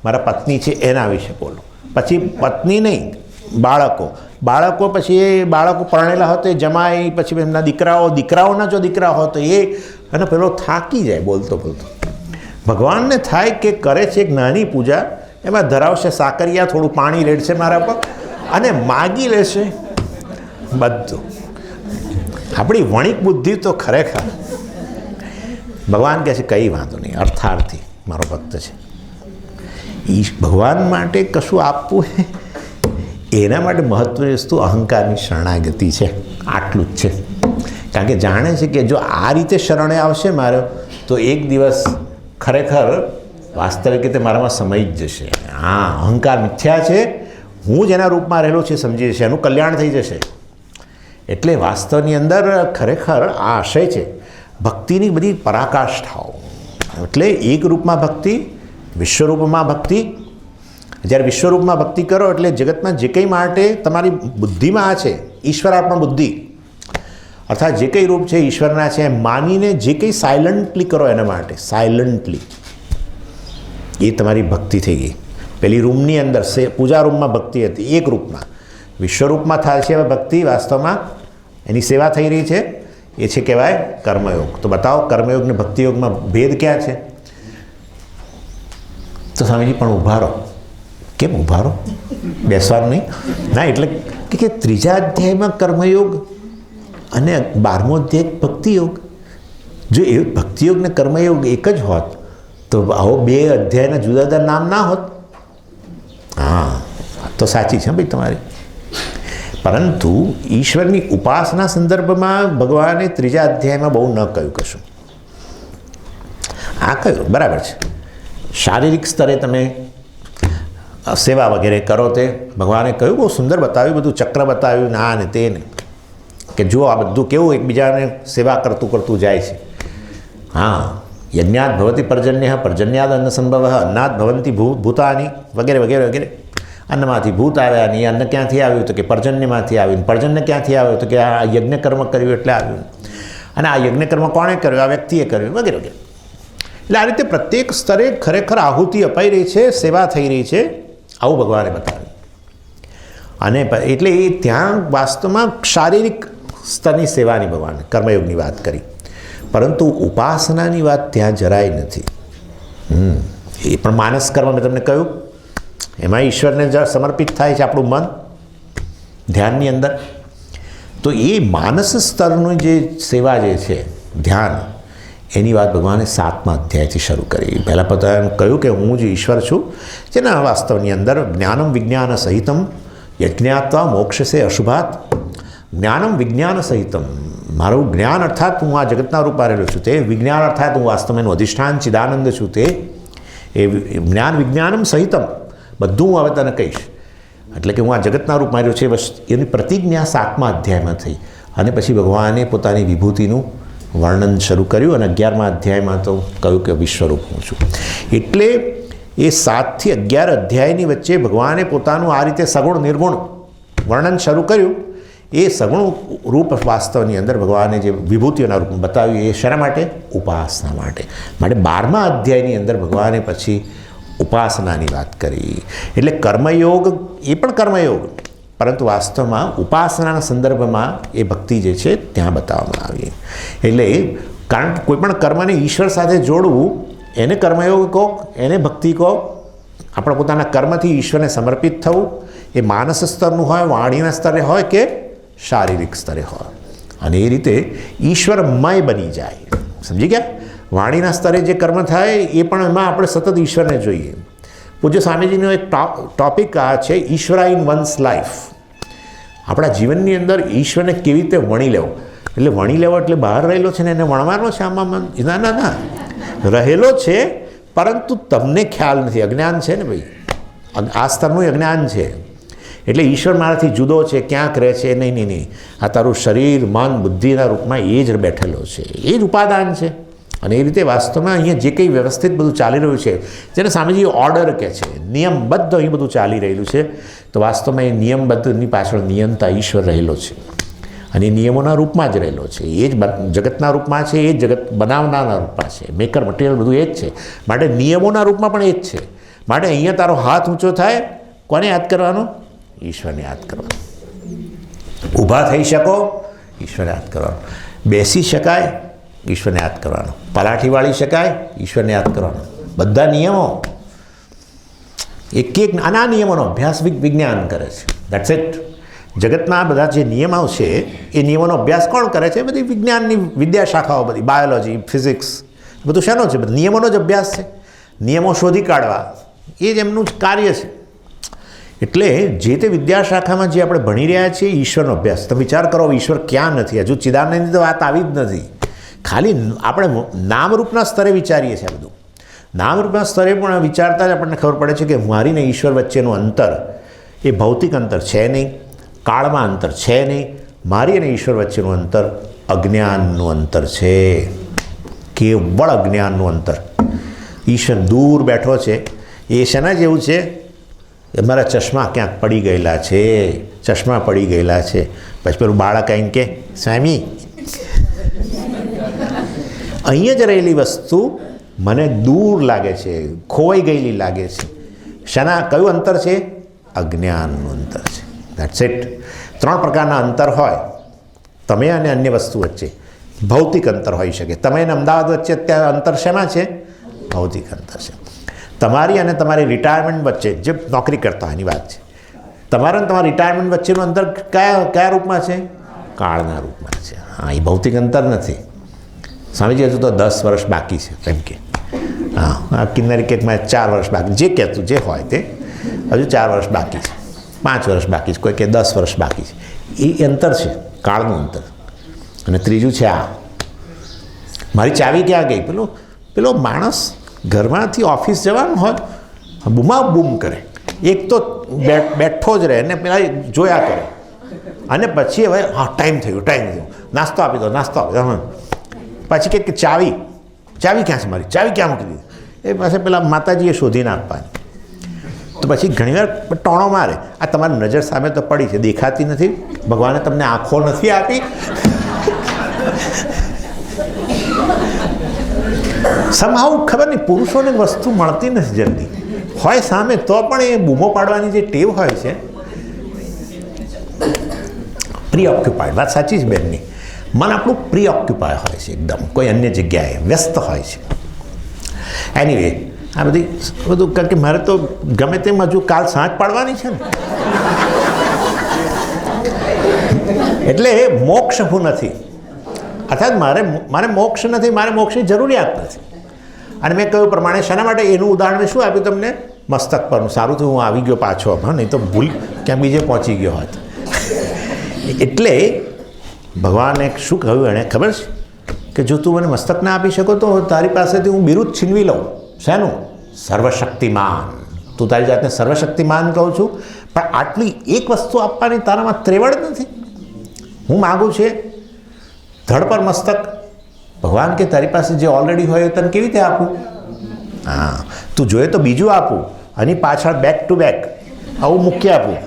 A: મારા પત્ની છે એના વિશે બોલો. પછી પત્ની નહીં, બાળકો પછી એ બાળકો પરણેલા હોય તો એ જમાઈ, પછી એમના દીકરાઓના જો દીકરા હોય તો એ, અને પેલો થાકી જાય બોલતો. ભગવાનને થાય કે કરે છે એક નાની પૂજા, એમાં ધરાવશે સાકરિયા, થોડું પાણી રેડશે મારા પર અને માગી લેશે બધું. આપણી વણિક બુદ્ધિ તો ખરેખર. ભગવાન કહે છે કંઈ વાંધો નહીં, અર્થાર્થી મારો ભક્ત છે. ભગવાન માટે કશું આપવું એના માટે મહત્વની વસ્તુ અહંકારની શરણાગતિ છે. આટલું જ છે. કારણ કે જાણે છે કે જો આ રીતે શરણે આવશે મારો તો એક દિવસ ખરેખર વાસ્તવિક રીતે મારામાં સમય જ જશે. હા, અહંકાર મિથ્યા છે, હું જેના રૂપમાં રહેલો છે સમજી જશે, એનું કલ્યાણ થઈ જશે. એટલે વાસ્તવની અંદર ખરેખર આ આશય છે ભક્તિની બધી પરાકાષ્ઠાઓ. એટલે એક રૂપમાં ભક્તિ, વિશ્વરૂપમાં ભક્તિ. જ્યારે વિશ્વરૂપમાં ભક્તિ કરો એટલે જગતમાં જે કંઈ માટે તમારી બુદ્ધિમાં આ છે ઈશ્વરાર્પણ બુદ્ધિ, અર્થાત જે કંઈ રૂપ છે ઈશ્વરના છે એમ માનીને જે કંઈ સાયલન્ટલી કરો એના માટે સાયલન્ટલી, એ તમારી ભક્તિ થઈ ગઈ. પેલી રૂમની અંદર પૂજા રૂમમાં ભક્તિ હતી એક રૂપમાં, વિશ્વરૂપમાં થાય છે હવે ભક્તિ વાસ્તવમાં એની સેવા થઈ રહી છે, એ છે કહેવાય કર્મયોગ. તો બતાવો કર્મયોગ ને ભક્તિયોગમાં ભેદ ક્યાં છે? તો સ્વામીજી પણ ઊભા રહો. કેમ ઊભા રહો? બેસવાનું નહીં? ના, એટલે કે ત્રીજા અધ્યાયમાં કર્મયોગ અને 12મો અધ્યાય ભક્તિયોગ. જો એ ભક્તિયોગ ને કર્મયોગ એક જ હોત તો આવો બે અધ્યાયના જુદા જુદા નામ ના હોત. હા, તો સાચી છે ભાઈ તમારી. પરંતુ ઈશ્વરની ઉપાસના સંદર્ભમાં ભગવાને ત્રીજા અધ્યાયમાં બહુ ન કહ્યું કશું. આ કહ્યું બરાબર છે. શારીરિક સ્તરે તમે સેવા વગેરે કરો તે ભગવાને કહ્યું, બહુ સુંદર બતાવ્યું, બધું ચક્ર બતાવ્યું, ના ને તે ને, કે જો આ બધું કેવું એકબીજાને સેવા કરતું કરતું જાય છે. હા, યજ્ઞાત ભવતી પર્જન્ય, પર્જન્યાદ અન્ન સંભવ, અન્નાદ ભવંતી ભૂતાની વગેરે વગેરે વગેરે. અન્નમાંથી ભૂત આવ્યા ને એ અન્ન ક્યાંથી આવ્યું તો કે પર્જન્યમાંથી આવ્યું, પર્જન્ય ક્યાંથી આવ્યું તો કે આ યજ્ઞ કર્મ કર્યું એટલે આવ્યું, અને આ યજ્ઞ કર્મ કોણે કર્યું? આ વ્યક્તિએ કર્યું વગેરે વગેરે. એટલે આ રીતે પ્રત્યેક સ્તરે ખરેખર આહુતિ અપાઈ રહી છે, સેવા થઈ રહી છે, આવું ભગવાને બતાવ્યું. અને એટલે એ ત્યાં વાસ્તવમાં શારીરિક સ્તરની સેવાની ભગવાને કર્મયોગની વાત કરી, પરંતુ ઉપાસનાની વાત ત્યાં જરાય નથી. એ પણ માનસ કર્મ મેં તમને કહ્યું, એમાં ઈશ્વરને સમર્પિત થાય છે આપણું મન ધ્યાનની અંદર. તો એ માનસ સ્તરનું જે સેવા જે છે ધ્યાન, એની વાત ભગવાને 7મા અધ્યાયથી શરૂ કરી. પહેલાં પોતાને કહ્યું કે હું જે ઈશ્વર છું જેના વાસ્તવની અંદર જ્ઞાનમ વિજ્ઞાન સહિતમ યજ્ઞાત્વા મોક્ષસે અશુભાત. જ્ઞાનમ વિજ્ઞાન સહિતમ, મારું જ્ઞાન અર્થાત હું આ જગતના રૂપમાં રહેલો છું તે, વિજ્ઞાન અર્થાત હું વાસ્તવમાં એનું અધિષ્ઠાન ચિદાનંદ છું તે, એ જ્ઞાન વિજ્ઞાનમ સહિતમ બધું હું હવે તને કહીશ. એટલે કે હું આ જગતના રૂપમાં રહ્યો છે, બસ એની પ્રતિજ્ઞા 7મા અધ્યાયમાં થઈ. અને પછી ભગવાને પોતાની વિભૂતિનું વર્ણન શરૂ કર્યું અને 11મા અધ્યાયમાં તો કહ્યું કે વિશ્વરૂપ હું છું. એટલે એ 7 થી 11 અધ્યાયની વચ્ચે ભગવાને પોતાનું આ રીતે સગુણ નિર્ગુણ વર્ણન શરૂ કર્યું. એ સગુણ રૂપ વાસ્તવની અંદર ભગવાને જે વિભૂતિઓના રૂપ બતાવ્યું એ શેના માટે? ઉપાસના માટે. માટે 12મા અધ્યાયની અંદર ભગવાને પછી ઉપાસનાની વાત કરી. એટલે કર્મયોગ એ પણ કર્મયોગ, પરંતુ વાસ્તવમાં ઉપાસનાના સંદર્ભમાં એ ભક્તિ જે છે ત્યાં બતાવવામાં આવી. એટલે કારણ કે કોઈ પણ કર્મને ઈશ્વર સાથે જોડવું એને કર્મયોગ કહો, એને ભક્તિ કહો. આપણે પોતાના કર્મથી ઈશ્વરને સમર્પિત થવું, એ માનસ સ્તરનું હોય, વાણીના સ્તરે હોય કે શારીરિક સ્તરે હોય, અને એ રીતે ઈશ્વરમય બની જાય. સમજી ગયા? વાણીના સ્તરે જે કર્મ થાય એ પણ એમાં આપણે સતત ઈશ્વરને જોઈએ. પૂજ્ય સ્વામીજીનો એક ટોપિક આ છે, ઈશ્વર ઇન વન્સ લાઈફ. આપણા જીવનની અંદર ઈશ્વરને કેવી રીતે વણી લેવો. એટલે વણી લેવો એટલે બહાર રહેલો છે ને એને વણવાનો છે આમાં? ના ના ના, રહેલો છે પરંતુ તમને ખ્યાલ નથી, અજ્ઞાન છે ને ભાઈ, આ સ્તરનું અજ્ઞાન છે. એટલે ઈશ્વર મારાથી જુદો છે, ક્યાંક રહે છે, નહીં, આ તારું શરીર મન બુદ્ધિના રૂપમાં એ જ બેઠેલો છે, એ જ ઉપાદાન છે. અને એ રીતે વાસ્તવમાં અહીંયા જે કંઈ વ્યવસ્થિત બધું ચાલી રહ્યું છે, જેને સ્વામીજી ઓર્ડર કહે છે, નિયમબદ્ધ અહીં બધું ચાલી રહેલું છે, તો વાસ્તવમાં એ નિયમબદ્ધની પાછળ નિયંતા ઈશ્વર રહેલો છે, અને એ નિયમોના રૂપમાં જ રહેલો છે. એ જ જગતના રૂપમાં છે, એ જ જગત બનાવનારના રૂપમાં છે, મેકર મટીરિયલ બધું એ જ છે. માટે નિયમોના રૂપમાં પણ એ જ છે. માટે અહીંયા તારો હાથ ઊંચો થાય, કોને યાદ કરવાનો? ઈશ્વરને યાદ કરવાનો. ઊભા થઈ શકો, ઈશ્વરને યાદ કરવાનો. બેસી શકાય, ઈશ્વરને યાદ કરવાનો. પલાઠી વાળી શકાય, ઈશ્વરને યાદ કરવાનો. બધા નિયમો એક આના નિયમોનો અભ્યાસ વિજ્ઞાન કરે છે. That's it. જગતના બધા જે નિયમો છે એ નિયમોનો અભ્યાસ કોણ કરે છે? બધી વિજ્ઞાનની વિદ્યાશાખાઓ, બધી બાયોલોજી, ફિઝિક્સ, બધું શેનો છે? નિયમોનો જ અભ્યાસ છે. નિયમો શોધી કાઢવા એ જ એમનું જ કાર્ય છે. એટલે જે તે વિદ્યાશાખામાં જે આપણે ભણી રહ્યા છીએ ઈશ્વરનો અભ્યાસ, તમે વિચાર કરો ઈશ્વર ક્યાં નથી, હજુ ચિદાનંદની તો વાત આવી જ નથી. ખાલી આપણે નામરૂપના સ્તરે વિચારીએ છીએ. આ બધું નામરૂપના સ્તરે પણ વિચારતા જ આપણને ખબર પડે છે કે મારી ને ઈશ્વર વચ્ચેનું અંતર એ ભૌતિક અંતર છે નહીં, કાળમાં અંતર છે નહીં. મારી અને ઈશ્વર વચ્ચેનું અંતર અજ્ઞાનનું અંતર છે, કેવળ અજ્ઞાનનું અંતર. ઈશ્વર દૂર બેઠો છે. એ શેના જેવું છે? મારા ચશ્મા ક્યાંક પડી ગયેલા છે, ચશ્મા પડી ગયેલા છે. પછી પેલું બાળક આવીને કે સ્વામી અહીંયા જ રહેલી વસ્તુ મને દૂર લાગે છે, ખોવાઈ ગયેલી લાગે છે. શાના કયું અંતર છે? અજ્ઞાનનું અંતર છે. That's it. 3 પ્રકારના અંતર હોય તમે અને અન્ય વસ્તુ વચ્ચે. ભૌતિક અંતર હોઈ શકે. તમે અને અમદાવાદ વચ્ચે અત્યારે અંતર શેમાં છે? ભૌતિક અંતર છે. તમારી અને તમારી રિટાયરમેન્ટ વચ્ચે જે નોકરી કરતા એની વાત છે. તમારા અને તમારા રિટાયરમેન્ટ વચ્ચેનું અંતર કયા રૂપમાં છે? કાળના રૂપમાં છે. હા, એ ભૌતિક અંતર નથી. સ્વામીજી હજુ તો 10 વર્ષ બાકી છે એમ કે. હા, કિન્નરી કેકમાં 4 વર્ષ બાકી, જે કહેતું જે હોય તે, હજુ 4 વર્ષ બાકી છે, 5 વર્ષ બાકી છે, કોઈ કે 10 વર્ષ બાકી છે. એ અંતર છે, કાળનું અંતર. અને ત્રીજું છે આ, મારી ચાવી ક્યાં ગઈ? પેલો માણસ ઘરમાંથી ઓફિસ જવાનું હોય, બૂમા બૂમ કરે. એક તો બેઠો જ રહે ને પેલા જોયા કરે, અને પછી હવે હા ટાઈમ થયો, નાસ્તો આપી દો, નાસ્તો આપી દો. પછી કે ચાવી ક્યાં છે મારી? ચાવી ક્યાં મૂકી દીધી? એ પાસે પેલા માતાજીએ શોધીને આપવાની. તો પછી ઘણીવાર ટોણો મારે, આ તમારી નજર સામે તો પડી છે, દેખાતી નથી? ભગવાને તમને આંખો નથી આપી? સમહાવ ખબર નહીં, પુરુષોને વસ્તુ મળતી નથી જલ્દી. હોય સામે તો પણ એ બૂમો પાડવાની જે ટેવ હોય છે, પ્રીઓક્યુપાઈડ. વાત સાચી છે બેનની. મન આપણું પ્રીઓક્યુપાય હોય છે, એકદમ કોઈ અન્ય જગ્યાએ વ્યસ્ત હોય છે. એનીવે, આ બધું કારણ કે મારે તો ગમે તેમ હજુ કાલ સાંજ પાડવાની છે ને, એટલે મોક્ષ હું નથી. અર્થાત મારે મોક્ષ નથી, મારે મોક્ષની જરૂરિયાત નથી. અને મેં કહ્યું પ્રમાણે શાના માટે એનું ઉદાહરણ મેં શું આપ્યું તમને? મસ્તક પરનું. સારું થયું હું આવી ગયો પાછો, હા, નહીં તો ભૂલ ક્યાં બીજે પહોંચી ગયો હોત. એટલે ભગવાને શું કહ્યું એણે ખબર છે કે જો તું મને મસ્તક ના આપી શકો તો તારી પાસેથી હું બિરુદ છીનવી લઉં. શેનું? સર્વશક્તિમાન. તું તારી જાતને સર્વશક્તિમાન કહું છું, પણ આટલી એક વસ્તુ આપવાની તારામાં ત્રેવડ નથી. હું માગું છે ધડ પર મસ્તક. ભગવાન કે તારી પાસે જે ઓલરેડી હોય એ તને કેવી રીતે આપું? હા, તું જોઈએ તો બીજું આપું, અને પાછળ બેક ટુ બેક આવું મૂકી આપું.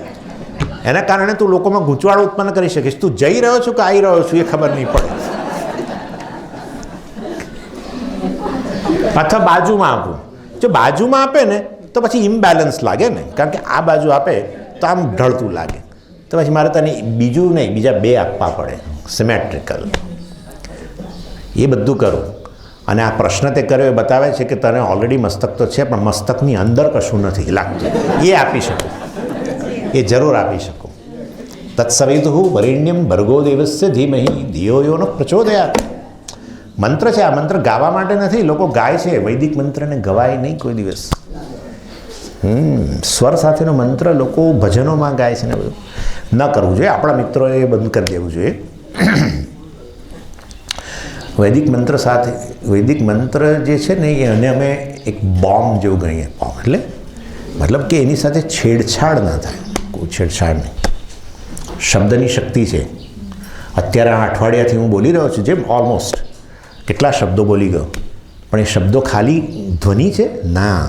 A: એના કારણે તું લોકોમાં ગૂંચવાડો ઉત્પન્ન કરી શકીશ. તું જઈ રહ્યો છું કે આવી રહ્યો છું એ ખબર નહીં પડે. અથવા બાજુમાં આપું. જો બાજુમાં આપે ને તો પછી ઇમ્બેલેન્સ લાગે ને, કારણ કે આ બાજુ આપે તો આમ ઢળતું લાગે. તો પછી મારે તને બીજું નહીં, બીજા 2 આપવા પડે, સિમેટ્રિકલ. એ બધું કરું. અને આ પ્રશ્ન તે કર્યો એ બતાવે છે કે તને ઓલરેડી મસ્તક તો છે, પણ મસ્તકની અંદર કશું નથી લાગતું. એ આપી શકું, એ જરૂર આપી શકું. તત્સવિતુઃ વરેણ્યમ ભર્ગો દેવસ્ય ધીમહિ ધિયો યો ન પ્રચોદયાત. મંત્ર છે. આ મંત્ર ગાવા માટે નથી. લોકો ગાય છે, વૈદિક મંત્રને ગવાય નહીં કોઈ દિવસ. સ્વર સાથેનો મંત્ર લોકો ભજનોમાં ગાય છે ને બધું ન કરવું જોઈએ. આપણા મિત્રોએ બંધ કરી દેવું જોઈએ. વૈદિક મંત્ર સાથે, વૈદિક મંત્ર જે છે ને એને અમે એક બોમ્બ જેવું ગણીએ. બોમ્બ એટલે મતલબ કે એની સાથે છેડછાડ ના થાય, કોઈ છેડછાડ નહીં. શબ્દની શક્તિ છે. અત્યારે આ અઠવાડિયાથી હું બોલી રહ્યો છું, જેમ ઓલમોસ્ટ કેટલા શબ્દો બોલી ગયો, પણ એ શબ્દો ખાલી ધ્વનિ છે ના,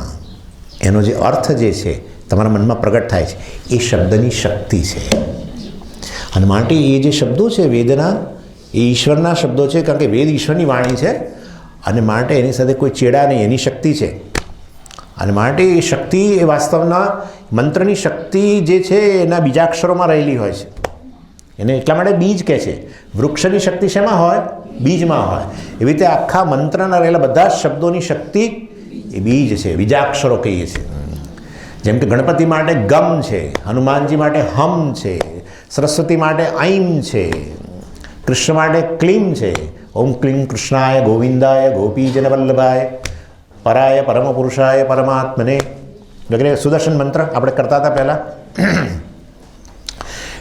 A: એનો જે અર્થ જે છે તમારા મનમાં પ્રગટ થાય છે એ શબ્દની શક્તિ છે. અને માટે એ જે શબ્દો છે વેદના, એ ઈશ્વરના શબ્દો છે, કારણ કે વેદ ઈશ્વરની વાણી છે. અને માટે એની સાથે કોઈ ચેડા નહીં, એની શક્તિ છે. અને માટે એ શક્તિ એ વાસ્તવના મંત્રની શક્તિ જે છે એના બીજાક્ષરોમાં રહેલી હોય છે. એને એટલા માટે બીજ કહે છે. વૃક્ષની શક્તિ શેમાં હોય? બીજમાં હોય. એવી રીતે આખા મંત્રના રહેલા બધા શબ્દોની શક્તિ એ બીજ છે, બીજાક્ષરો કહીએ છીએ. જેમ કે ગણપતિ માટે ગમ છે, હનુમાનજી માટે હમ છે, સરસ્વતી માટે ઐમ છે, કૃષ્ણ માટે ક્લીમ છે. ઓમ ક્લીમ કૃષ્ણાય ગોવિંદાય ગોપીજન વલ્લભાય પરાય પરમ પુરુષાય પરમાત્મને વગેરે સુદર્શન મંત્ર આપણે કરતા હતા પહેલાં.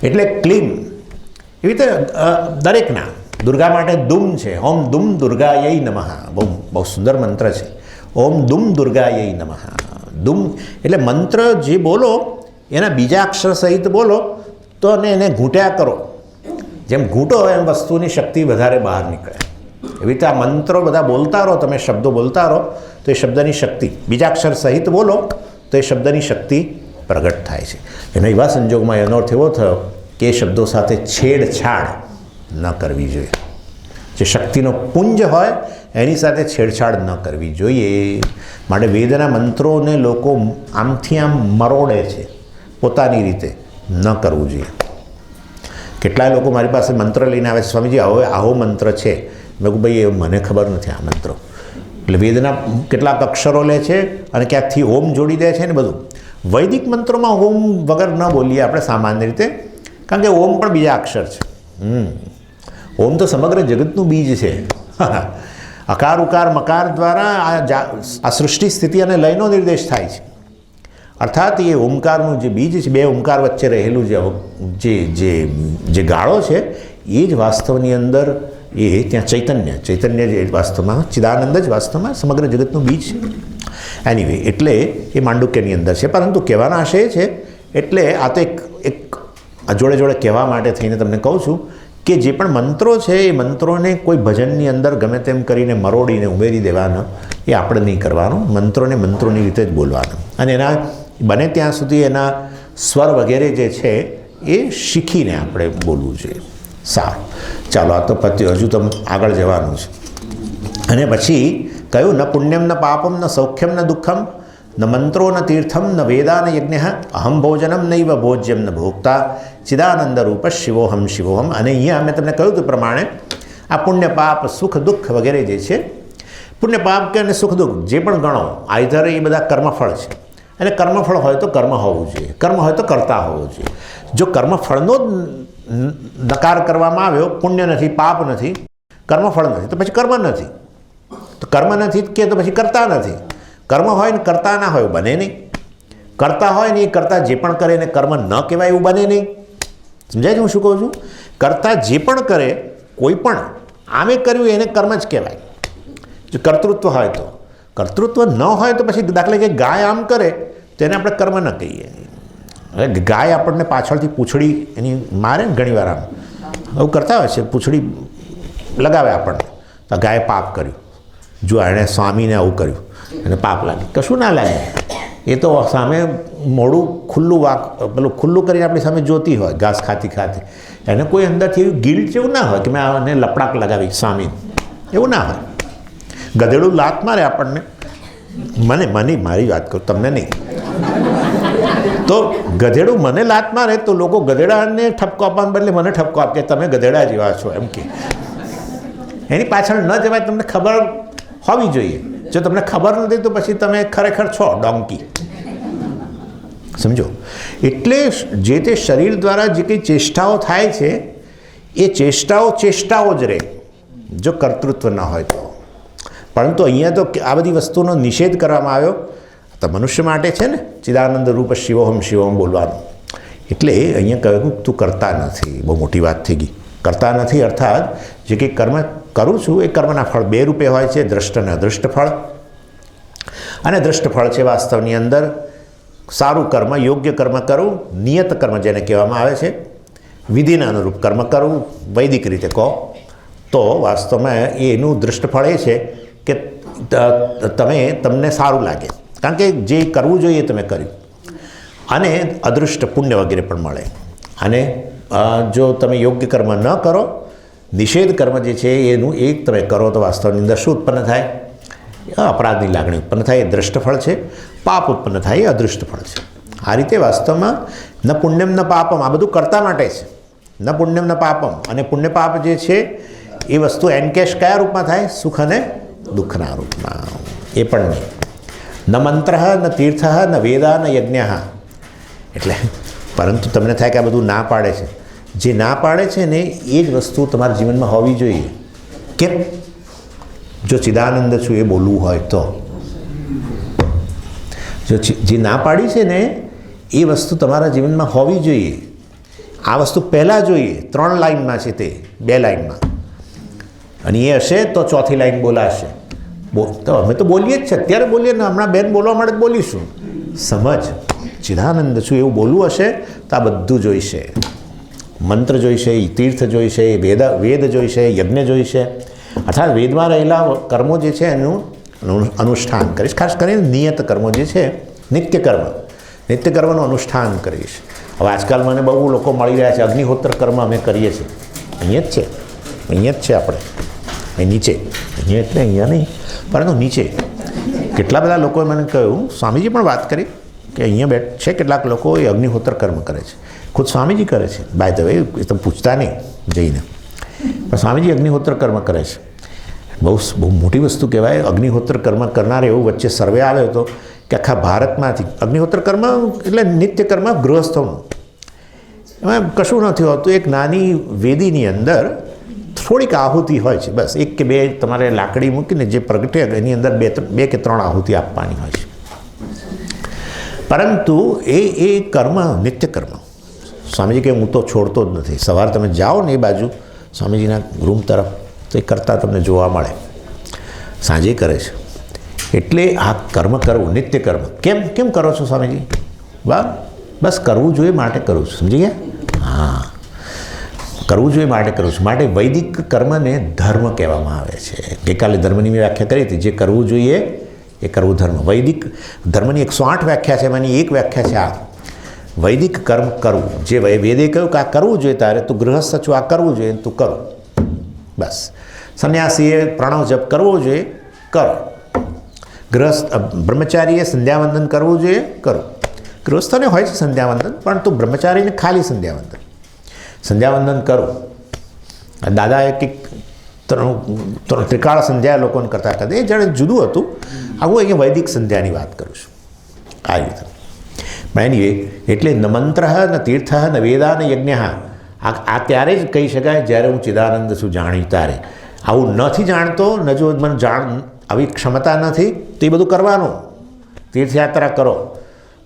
A: એટલે ક્લીમ એવી રીતે દરેકના દુર્ગા માટે દુમ છે. ઓમ દુમ દુર્ગાયૈ નમઃ. બહુ સુંદર મંત્ર છે. ઓમ દુમ દુર્ગાયૈ નમઃ. દુમ એટલે મંત્ર જે બોલો એના બીજા અક્ષર સહિત બોલો તો એને ઘૂંટ્યા કરો. જેમ ઘૂંટો એમ વસ્તુની શક્તિ વધારે બહાર નીકળે. એવી રીતે આ મંત્રો બધા બોલતા રહો, તમે શબ્દો બોલતા રહો તો એ શબ્દની શક્તિ, બીજા અક્ષર સહિત બોલો તો એ શબ્દની શક્તિ પ્રગટ થાય છે. એના એવા સંજોગમાં એનો અર્થ એવો થયો કે એ શબ્દો સાથે છેડછાડ ન કરવી જોઈએ. જે શક્તિનો પુંજ હોય એની સાથે છેડછાડ ન કરવી જોઈએ. માટે વેદના મંત્રોને લોકો આમથી આમ મરોડે છે, પોતાની રીતે ન કરવું જોઈએ. કેટલાય લોકો મારી પાસે મંત્ર લઈને આવે છે, સ્વામીજી હવે આવો મંત્ર છે. મેં કહું ભાઈ એ મને ખબર નથી આ મંત્રો. એટલે વેદના કેટલાક અક્ષરો લે છે અને ક્યાંકથી ઓમ જોડી દે છે ને બધું. વૈદિક મંત્રોમાં ઓમ વગર ન બોલીએ આપણે સામાન્ય રીતે, કારણ કે ઓમ પણ બીજા અક્ષર છે. ઓમ તો સમગ્ર જગતનું બીજ છે. અકાર ઉકાર મકાર દ્વારા આ સૃષ્ટિ સ્થિતિ અને લયનો નિર્દેશ થાય છે. અર્થાત એ ઓમકારનું જે બીજ છે, બે ઓમકાર વચ્ચે રહેલું જે ગાળો છે એ જ વાસ્તવની અંદર એ ત્યાં ચૈતન્ય જે વાસ્તવમાં ચિદાનંદ જ વાસ્તવમાં સમગ્ર જગતનું બીજ છે. એનીવે એટલે એ માંડુક્યની અંદર છે. પરંતુ કહેવાનો આશય છે, એટલે આ તો એક જોડે જોડે કહેવા માટે થઈને તમને કહું છું કે જે પણ મંત્રો છે એ મંત્રોને કોઈ ભજનની અંદર ગમે તેમ કરીને મરોડીને ઉમેરી દેવાનો એ આપણે નહીં કરવાનું. મંત્રોને મંત્રોની રીતે જ બોલવાનું અને એના બને ત્યાં સુધી એના સ્વર વગેરે જે છે એ શીખીને આપણે બોલવું જોઈએ. સારું, ચાલો આ તો પત્યું, હજુ તો આગળ જવાનું છે. અને પછી કહ્યું ન પુણ્યમ ન પાપમ ન સૌખ્યમ ન દુઃખમ ન મંત્રો ન તીર્થમ ન વેદા ન યજ્ઞ અહમ ભોજનમ નૈવ ભોજ્યમ ન ભોગતા ચિદાનંદ રૂપ શિવોહમ શિવોહમ. અને અહીંયા મેં તમને કહ્યું તે પ્રમાણે આ પુણ્ય પાપ સુખ દુઃખ વગેરે જે છે, પુણ્ય પાપ કે અને સુખ દુઃખ જે પણ ગણો આઈધર એ બધા કર્મફળ છે. અને કર્મફળ હોય તો કર્મ હોવું જોઈએ, કર્મ હોય તો કરતા હોવું જોઈએ. જો કર્મફળનો જ નકાર કરવામાં આવ્યો, પુણ્ય નથી પાપ નથી કર્મફળ નથી તો પછી કર્મ નથી. તો કર્મ નથી કે તો પછી કરતા નથી. કર્મ હોય ને કરતા ના હોય બને નહીં. કરતા હોય ને એ કરતા જે પણ કરે એને કર્મ ન કહેવાય એવું બને નહીં. સમજાય છે હું શું કહું છું? કરતા જે પણ કરે કોઈ પણ આમે કર્યું એને કર્મ જ કહેવાય. જો કર્તૃત્વ હોય તો, કર્તૃત્વ ન હોય તો પછી દાખલા કે ગાય આમ કરે તો એને આપણે કર્મ ન કહીએ. હવે ગાય આપણને પાછળથી પૂંછડી એની મારે ને ઘણી વાર આમ આવું કરતા હોય છે, પૂંછડી લગાવે આપણને તો ગાય પાપ કર્યું. જો એણે સ્વામીને આવું કર્યું અને પાપ લાગે, કશું ના લાગે. એ તો સામે મોડું પેલું ખુલ્લું કરીને આપણી સામે જોતી હોય ઘાસ ખાતી ખાતી, એને કોઈ અંદરથી એવું ગિલ્ટ જેવું ના હોય કે મેં આને લપડાક લગાવી સ્વામી, એવું ના હોય. ગધેડું લાત મારે આપણને, મને મારી વાત કરું તમને નહીં, તો ગધેડું મને લાત મારે તો લોકો ગધેડાને ઠપકો આપવાને બદલે મને ઠપકો આપે કે તમે ગધેડા જેવા છો એમ કે. એની પાછળ ન જવાય, તમને ખબર હોવી જોઈએ. જો તમને ખબર નથી તો પછી તમે ખરેખર છો ડોંકી. સમજો? એટલે જે તે શરીર દ્વારા જે કંઈ ચેષ્ટાઓ થાય છે એ ચેષ્ટાઓ જ રહે જો કર્તૃત્વ ન હોય તો. પરંતુ અહીંયા તો આ બધી વસ્તુનો નિષેધ કરવામાં આવ્યો. તો મનુષ્ય માટે છે ને ચિદાનંદ રૂપ શિવોહમ શિવોહમ બોલવાનું. એટલે અહીંયા કહ્યું તું કરતા નથી. બહુ મોટી વાત થઈ ગઈ. કરતા નથી અર્થાત જે કંઈ કર્મ કરું છું એ કર્મના ફળ બે રૂપે હોય છે, દ્રષ્ટ અને અદૃષ્ટ ફળ. અને દ્રષ્ટ ફળ છે વાસ્તવની અંદર સારું કર્મ, યોગ્ય કર્મ કરવું, નિયત કર્મ જેને કહેવામાં આવે છે, વિધિના અનુરૂપ કર્મ કરવું. વૈદિક રીતે કહો તો વાસ્તવમાં એનું દ્રષ્ટ ફળ એ છે કે તમને સારું લાગે, કારણ કે જે કરવું જોઈએ તમે કર્યું. અને અદૃષ્ટ પુણ્ય વગેરે પણ મળે. અને જો તમે યોગ્ય કર્મ ન કરો, નિષેધ કર્મ જે છે એનું એક તમે કરો તો વાસ્તવની અંદર શું ઉત્પન્ન થાય? અપરાધની લાગણી ઉત્પન્ન થાય, એ દ્રષ્ટ ફળ છે. પાપ ઉત્પન્ન થાય, એ અદૃષ્ટ ફળ છે. આ રીતે વાસ્તવમાં ન પુણ્યમ ન પાપમ આ બધું કરતા માટે છે. ન પુણ્યમ ન પાપમ. અને પુણ્ય પાપ જે છે એ વસ્તુ એનકેશ કયા રૂપમાં થાય? સુખ અને દુઃખના રૂપમાં. એ પણ નહીં. ન મંત્ર ન તીર્થ ન વેદા ન યજ્ઞ. એટલે પરંતુ તમને થાય કે આ બધું ના પાડે છે. જે ના પાડે છે ને એ જ વસ્તુ તમારા જીવનમાં હોવી જોઈએ. કેમ? જો ચિદાનંદ છું એ બોલવું હોય તો. જે ના પાડી છે ને એ વસ્તુ તમારા જીવનમાં હોવી જોઈએ. આ વસ્તુ પહેલાં જોઈએ. 3 લાઈનમાં છે તે 2 લાઈનમાં, અને એ હશે તો 4થી લાઈન બોલાશે. તો અમે તો બોલીએ જ છે, અત્યારે બોલીએ ને, હમણાં બેન બોલવા માટે બોલીશું. સમજ, ચિદાનંદ છું એવું બોલવું હશે તો આ બધું જોઈશે. મંત્ર જોઈશે, તીર્થ જોઈશે, વેદ જોઈશે, યજ્ઞ જોઈશે, અર્થાત વેદમાં રહેલા કર્મો જે છે એનું અનુષ્ઠાન કરીશ. ખાસ કરીને નિયત કર્મો જે છે, નિત્ય કર્મનું અનુષ્ઠાન કરીશ. હવે આજકાલ મને બહુ લોકો મળી રહ્યા છે, અગ્નિહોત્ર કર્મ અમે કરીએ છીએ. અહીંયા જ છે આપણે, અહીં નીચે, અહીંયા એટલે અહીંયા નહીં પરંતુ નીચે. કેટલા બધા લોકોએ મને કહ્યું, સ્વામીજી પણ વાત કરી કે અહીંયા છે કેટલાક લોકો એ અગ્નિહોત્ર કર્મ કરે છે. ખુદ સ્વામીજી કરે છે, બાય ધ વે, એ તો પૂછતા નહીં જઈને, પણ સ્વામીજી અગ્નિહોત્ર કર્મ કરે છે. બહુ મોટી વસ્તુ કહેવાય. અગ્નિહોત્ર કર્મ કરનાર એવું વચ્ચે સર્વે આવ્યો હતો કે આખા ભારતમાંથી અગ્નિહોત્ર કર્મ એટલે નિત્ય કર્મ ગૃહસ્થોનું, એમાં કશું નથી હોતું. એક નાની વેદીની અંદર થોડીક આહુતિ હોય છે, બસ 1 કે 2 તમારે લાકડી મૂકીને જે પ્રગટે એની અંદર 2 કે 3 આહુતિ આપવાની હોય છે. પરંતુ એ કર્મ નિત્ય કર્મ સ્વામીજી કે હું તો છોડતો જ નથી. સવારે તમે જાઓ ને એ બાજુ સ્વામીજીના રૂમ તરફ તો એ કરતાં તમને જોવા મળે, સાંજે કરે છે. એટલે આ કર્મ કરવું, નિત્ય કર્મ કેમ કરો છો સ્વામીજી? બસ કરવું જોઈએ માટે કરું છું. સમજી ગયા? હા, કરવું જોઈએ માટે કરું છું. માટે વૈદિક કર્મને ધર્મ કહેવામાં આવે છે. ગઈકાલે ધર્મની મેં વ્યાખ્યા કરી હતી. જે કરવું જોઈએ એ કરવું ધર્મ. વૈદિક ધર્મની 108 વ્યાખ્યા છે, એમાંની એક વ્યાખ્યા છે આ વૈદિક કર્મ કરવું. જે વેદે કહ્યું કે આ કરવું જોઈએ, તારે તું ગૃહસ્થ છું, આ કરવું જોઈએ તું કરો. બસ. સંન્યાસીએ પ્રણવ જપ કરવો જોઈએ, કરો. બ્રહ્મચારીએ સંધ્યાવંદન કરવું જોઈએ, કરો. ગૃહસ્થને હોય છે સંધ્યાવંદન, પણ તું બ્રહ્મચારીને ખાલી સંધ્યાવંદન કરો. દાદાએ કંઈક ત્રિકાળ સંધ્યા લોકોને કરતા હતા, એ જાણે જુદું હતું. આવું અહીંયા વૈદિક સંધ્યાની વાત કરું છું. આ રીતે એની એટલે ન મંત્ર ન તીર્થ ન વેદા ન યજ્ઞ, આ ત્યારે જ કહી શકાય જ્યારે હું ચિદાનંદ છું જાણી ત્યારે. આવું નથી જાણતો, ન જો મને આવી ક્ષમતા નથી તો એ બધું કરવાનું. તીર્થયાત્રા કરો,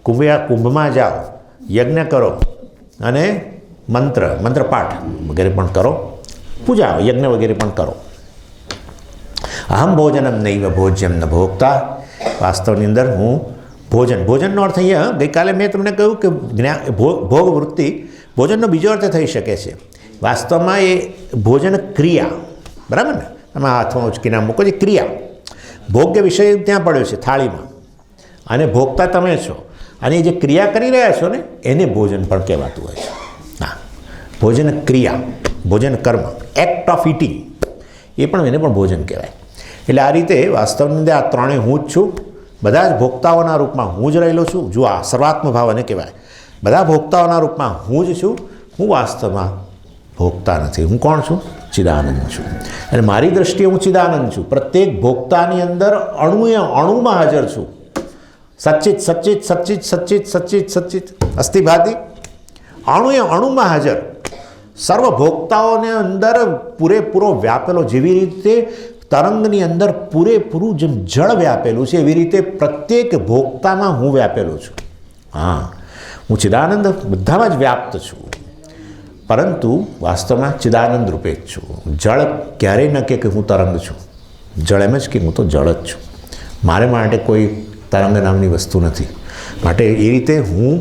A: કુંભમાં જાઓ, યજ્ઞ કરો, અને મંત્રપાઠ વગેરે પણ કરો, પૂજા યજ્ઞ વગેરે પણ કરો. અહમ ભોજનમ નૈવ ભોજ્યમ ન ભોગતા. વાસ્તવની અંદર હું ભોજનનો અર્થ અહીંયા ગઈકાલે મેં તમને કહ્યું કે ભોગ વૃત્તિ ભોજનનો બીજો અર્થ થઈ શકે છે. વાસ્તવમાં એ ભોજન ક્રિયા, બરાબર ને? તમે હાથમાં ઉચકીને મૂકો જે ક્રિયા, ભોગ્ય વિષય ત્યાં પડ્યો છે થાળીમાં, અને ભોગતા તમે છો, અને જે ક્રિયા કરી રહ્યા છો ને એને ભોજન પણ કહેવાતું હોય છે. હા, ભોજન ક્રિયા, ભોજન કર્મ, એક્ટ ઓફ ઇટિંગ, એ પણ એને પણ ભોજન કહેવાય. એટલે આ રીતે વાસ્તવની અંદર આ ત્રણેય હું જ છું. બધા જ ભોગતાઓના રૂપમાં હું જ રહેલો છું. જો આ સર્વાત્મ ભાવ એને કહેવાય. બધા ભોગતાઓના રૂપમાં હું જ છું. હું વાસ્તવમાં ભોગતા નથી. હું કોણ છું? ચિદાનંદ છું. અને મારી દ્રષ્ટિએ હું ચિદાનંદ છું. પ્રત્યેક ભોગતાની અંદર અણુમાં હાજર છું. સચ્ચિત અસ્થિભાતિ અણુમાં હાજર. સર્વ ભોગતાઓને અંદર પૂરેપૂરો વ્યાપેલો. જેવી રીતે તરંગની અંદર પૂરેપૂરું જેમ જળ વ્યાપેલું છે, એવી રીતે પ્રત્યેક ભોગતામાં હું વ્યાપેલો છું. હા, હું ચિદાનંદ બધામાં જ વ્યાપ્ત છું, પરંતુ વાસ્તવમાં ચિદાનંદ રૂપે જ છું. જળ ક્યારેય ન કે હું તરંગ છું. જળ એમ જ કે હું તો જળ જ છું. મારે માટે કોઈ તરંગ નામની વસ્તુ નથી. માટે એ રીતે હું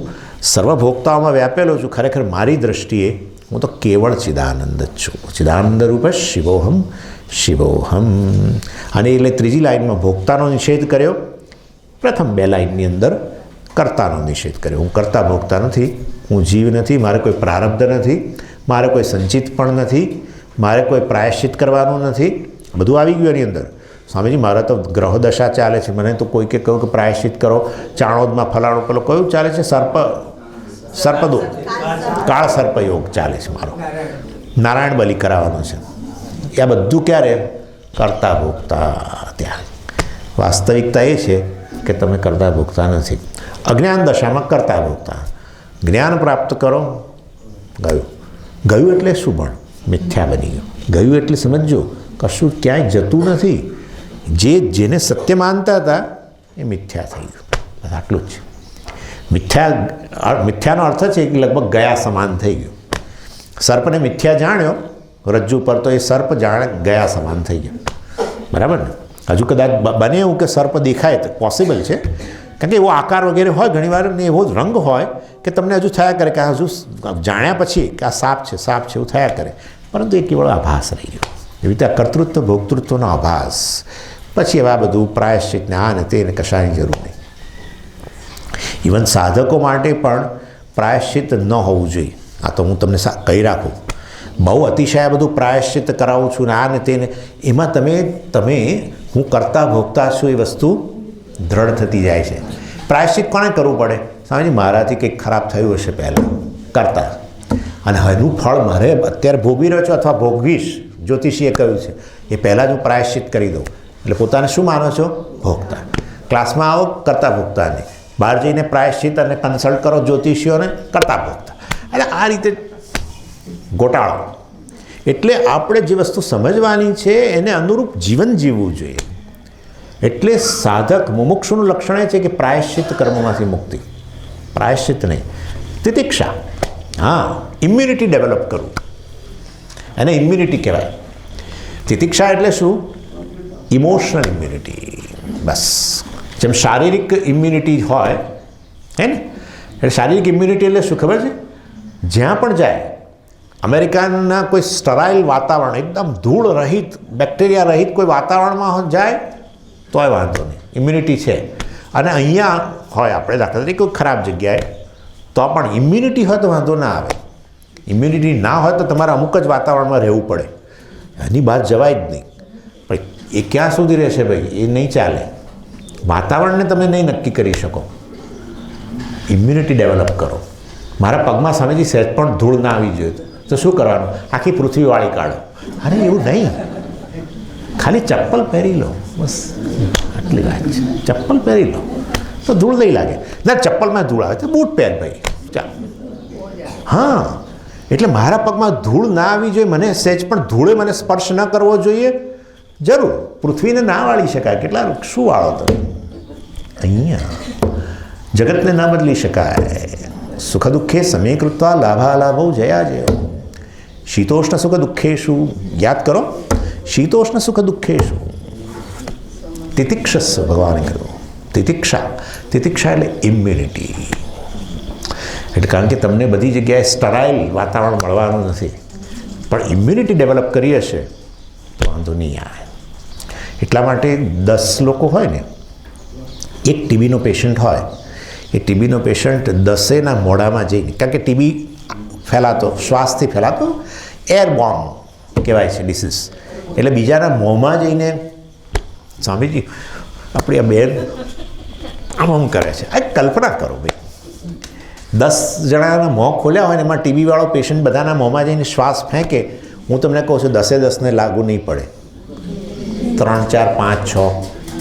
A: સર્વભોગતાઓમાં વ્યાપેલો છું. ખરેખર મારી દ્રષ્ટિએ હું તો કેવળ ચિદાનંદ જ છું. ચિદાનંદ રૂપ શિવોહમ. અને એટલે ત્રીજી લાઈનમાં ભોગતાનો નિષેધ કર્યો, પ્રથમ 2 લાઈનની અંદર કર્તાનો નિષેધ કર્યો. હું કરતા ભોગતા નથી, હું જીવ નથી, મારે કોઈ પ્રારબ્ધ નથી, મારે કોઈ સંચિત પણ નથી, મારે કોઈ પ્રાયશ્ચિત કરવાનું નથી. બધું આવી ગયું એની અંદર. સ્વામીજી, મારા તો ગ્રહ દશા ચાલે છે, મને તો કોઈકે કહ્યું કે પ્રાયશ્ચિત કરો. ચાણોદમાં ફલાણું પેલો કયું ચાલે છે? સર્પદોષ, કાળ સર્પયોગ ચાલે છે મારો. નારાયણ બલિ કરાવવાનો છે. આ બધું ક્યારે? કરતા ભોગતા ત્યાં. વાસ્તવિકતા એ છે કે તમે કરતા ભોગતા નથી. અજ્ઞાન દશામાં કરતા ભોગતા. જ્ઞાન પ્રાપ્ત કરો, ગયું એટલે શું? પણ મિથ્યા બની ગયું. ગયું એટલે સમજો, કશું ક્યાંય જતું નથી. જેને સત્ય માનતા હતા એ મિથ્યા થઈ ગયું. બસ આટલું જ છે. મિથ્યાનો અર્થ છે કે લગભગ ગયા સમાન થઈ ગયું. સર્પને મિથ્યા જાણ્યો રજ્જુ પર, તો એ સર્પ ગયા સમાન થઈ ગયો. બરાબર ને? હજુ કદાચ બને એવું કે સર્પ દેખાય તો પોસિબલ છે, કારણ કે એવો આકાર વગેરે હોય ઘણીવાર, ને એવો રંગ હોય કે તમને હજુ થયા કરે કે હજુ જાણ્યા પછી કે આ સાપ છે એવું થયા કરે, પરંતુ એ કેવળ આભાસ રહી ગયો. એવી રીતે આ કર્તૃત્વ ભોક્તૃત્વનો આભાસ. પછી એવા બધું પ્રાયશ્ચિત ને આ ને તે કશાની જરૂર નહીં. ઇવન સાધકો માટે પણ પ્રાયશ્ચિત ન હોવું જોઈએ. આ તો હું તમને કહી રાખું, બહુ અતિશય બધું પ્રાયશ્ચિત કરાવું છું ને આ ને તેને, એમાં તમે હું કરતા ભોગતા છું એ વસ્તુ દ્રઢ થતી જાય છે. પ્રાયશ્ચિત કોને કરવું પડે? સ્વામીજી મારાથી કંઈક ખરાબ થયું હશે પહેલાં કરતા, અને એનું ફળ મારે અત્યારે ભોગવી રહ્યો છું અથવા ભોગવીશ, જ્યોતિષીએ કહ્યું છે, એ પહેલાં જ હું પ્રાયશ્ચિત કરી દઉં. એટલે પોતાને શું માનો છો? ભોગતા. ક્લાસમાં આવો કરતા ભોગતા નહીં, બહાર જઈને પ્રાયશ્ચિત અને કન્સલ્ટ કરો જ્યોતિષીઓને કરતા ભોગતા. એટલે આ રીતે ગોટાળો. એટલે આપણે જે વસ્તુ સમજવાની છે એને અનુરૂપ જીવન જીવવું જોઈએ. એટલે સાધક મુમુક્ષુનું લક્ષણ એ છે કે પ્રાયશ્ચિત કર્મમાંથી મુક્તિ, પ્રાયશ્ચિત નહીં, તિતિક્ષા. હા, ઇમ્યુનિટી ડેવલપ કરવું, એને ઇમ્યુનિટી કહેવાય. તિતિક્ષા એટલે શું? Emotional immunity. બસ જેમ શારીરિક ઇમ્યુનિટી હોય હે ને, એટલે શારીરિક ઇમ્યુનિટી એટલે શું ખબર છે? જ્યાં પણ જાય, અમેરિકાના કોઈ સ્ટરાઇલ વાતાવરણ, એકદમ ધૂળ રહિત, બેક્ટેરિયા રહિત કોઈ વાતાવરણમાં જાય તોય વાંધો નહીં, ઇમ્યુનિટી છે. અને અહીંયા હોય આપણે દાખલા તરીકે કોઈ ખરાબ જગ્યાએ, તો પણ ઇમ્યુનિટી હોય તો વાંધો ના આવે. ઇમ્યુનિટી ના હોય તો તમારે અમુક જ વાતાવરણમાં રહેવું પડે, એની બહાર જવાય જ નહીં. પણ એ ક્યાં સુધી રહેશે ભાઈ? એ નહીં ચાલે. વાતાવરણને તમે નહીં નક્કી કરી શકો. ઇમ્યુનિટી ડેવલપ કરો. મારા પગમાં સ્વામીજી સહેજ પણ ધૂળ ના આવી જોઈએ તો શું કરવાનું? આખી પૃથ્વી વાળી કાઢો. અરે એવું નહીં, ખાલી ચપ્પલ પહેરી લો, બસ આટલી વાત છે. ચપ્પલ પહેરી લો તો ધૂળ નહીં લાગે. ના, ચપ્પલમાં ધૂળ આવે તો બૂટ પહેર ભાઈ, ચાલ. હા, એટલે મારા પગમાં ધૂળ ના આવી જોઈએ, મને સહેજ પણ ધૂળે મને સ્પર્શ ન કરવો જોઈએ. જરૂર પૃથ્વીને ના વાળી શકાય, કેટલા શું વાળો તમે? અહીંયા જગતને ના બદલી શકાય. સુખ દુઃખે સમે કૃત્વા લાભાલાભો જયા જયો. શીતોષ્ણ સુખ દુઃખેશુ, યાદ કરો, શીતોષ્ણ સુખ દુઃખેશુ તિતિક્ષસ્વ. ભગવાને કહ્યું તિતિક્ષા. તિતિક્ષા એટલે ઇમ્યુનિટી. એટલે કારણ કે તમને બધી જગ્યાએ સ્ટરાઇલ વાતાવરણ મળવાનું નથી, પણ ઇમ્યુનિટી ડેવલપ કરી હશે તો વાંધો નહીં આવે. એટલા માટે 10 લોકો હોય ને, એક ટીબીનો પેશન્ટ હોય, એ ટીબીનો પેશન્ટ 10ના મોઢામાં જઈને, કારણ કે ટીબી ફેલાતો શ્વાસથી ફેલાતો એરબોર્ન કહેવાય છે ડિસીઝ, એટલે બીજાના મોંમાં જઈને, સ્વામીજી આપણી આ બેન આમ કરે છે, આ કલ્પના કરો ભાઈ, 10 જણાના મોં ખોલ્યા હોય ને એમાં ટીબીવાળો પેશન્ટ બધાના મોંમાં જઈને શ્વાસ ફેંકે. હું તમને કહું છું 10-10ને લાગુ નહીં પડે, 3, 4, 5, 6,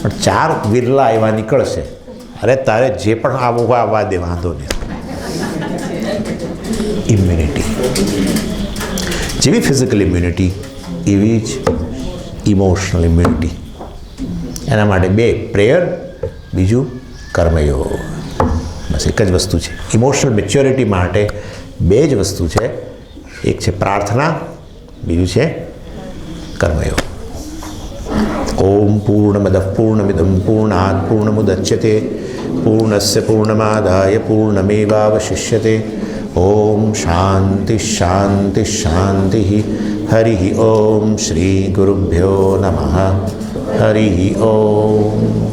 A: પણ 4 વિરલા એવા નીકળશે. અરે તારે જે પણ આવું હોય આવવા દે, વાંધો નહીં. ઇમ્યુનિટી જેવી ફિઝિકલ ઇમ્યુનિટી એવી જ ઇમોશનલ ઇમ્યુનિટી. એના માટે 2 પ્રેયર, બીજું કર્મયોગ. બસ એક જ વસ્તુ છે. ઇમોશનલ મેચ્યોરિટી માટે 2 જ વસ્તુ છે. એક છે પ્રાર્થના, બીજું છે કર્મયોગ. ઓમ પૂર્ણમદ પૂર્ણમિદં પૂર્ણાત પૂર્ણમુદચ્યતે પૂર્ણસ્ય પૂર્ણમાદાય પૂર્ણમેવાવશિષ્યતે. ઓમ શાંતિ શાંતિ શાંતિ. હરિ ઓમ શ્રી ગુરુભ્યો નમઃ. હરિ ઓમ.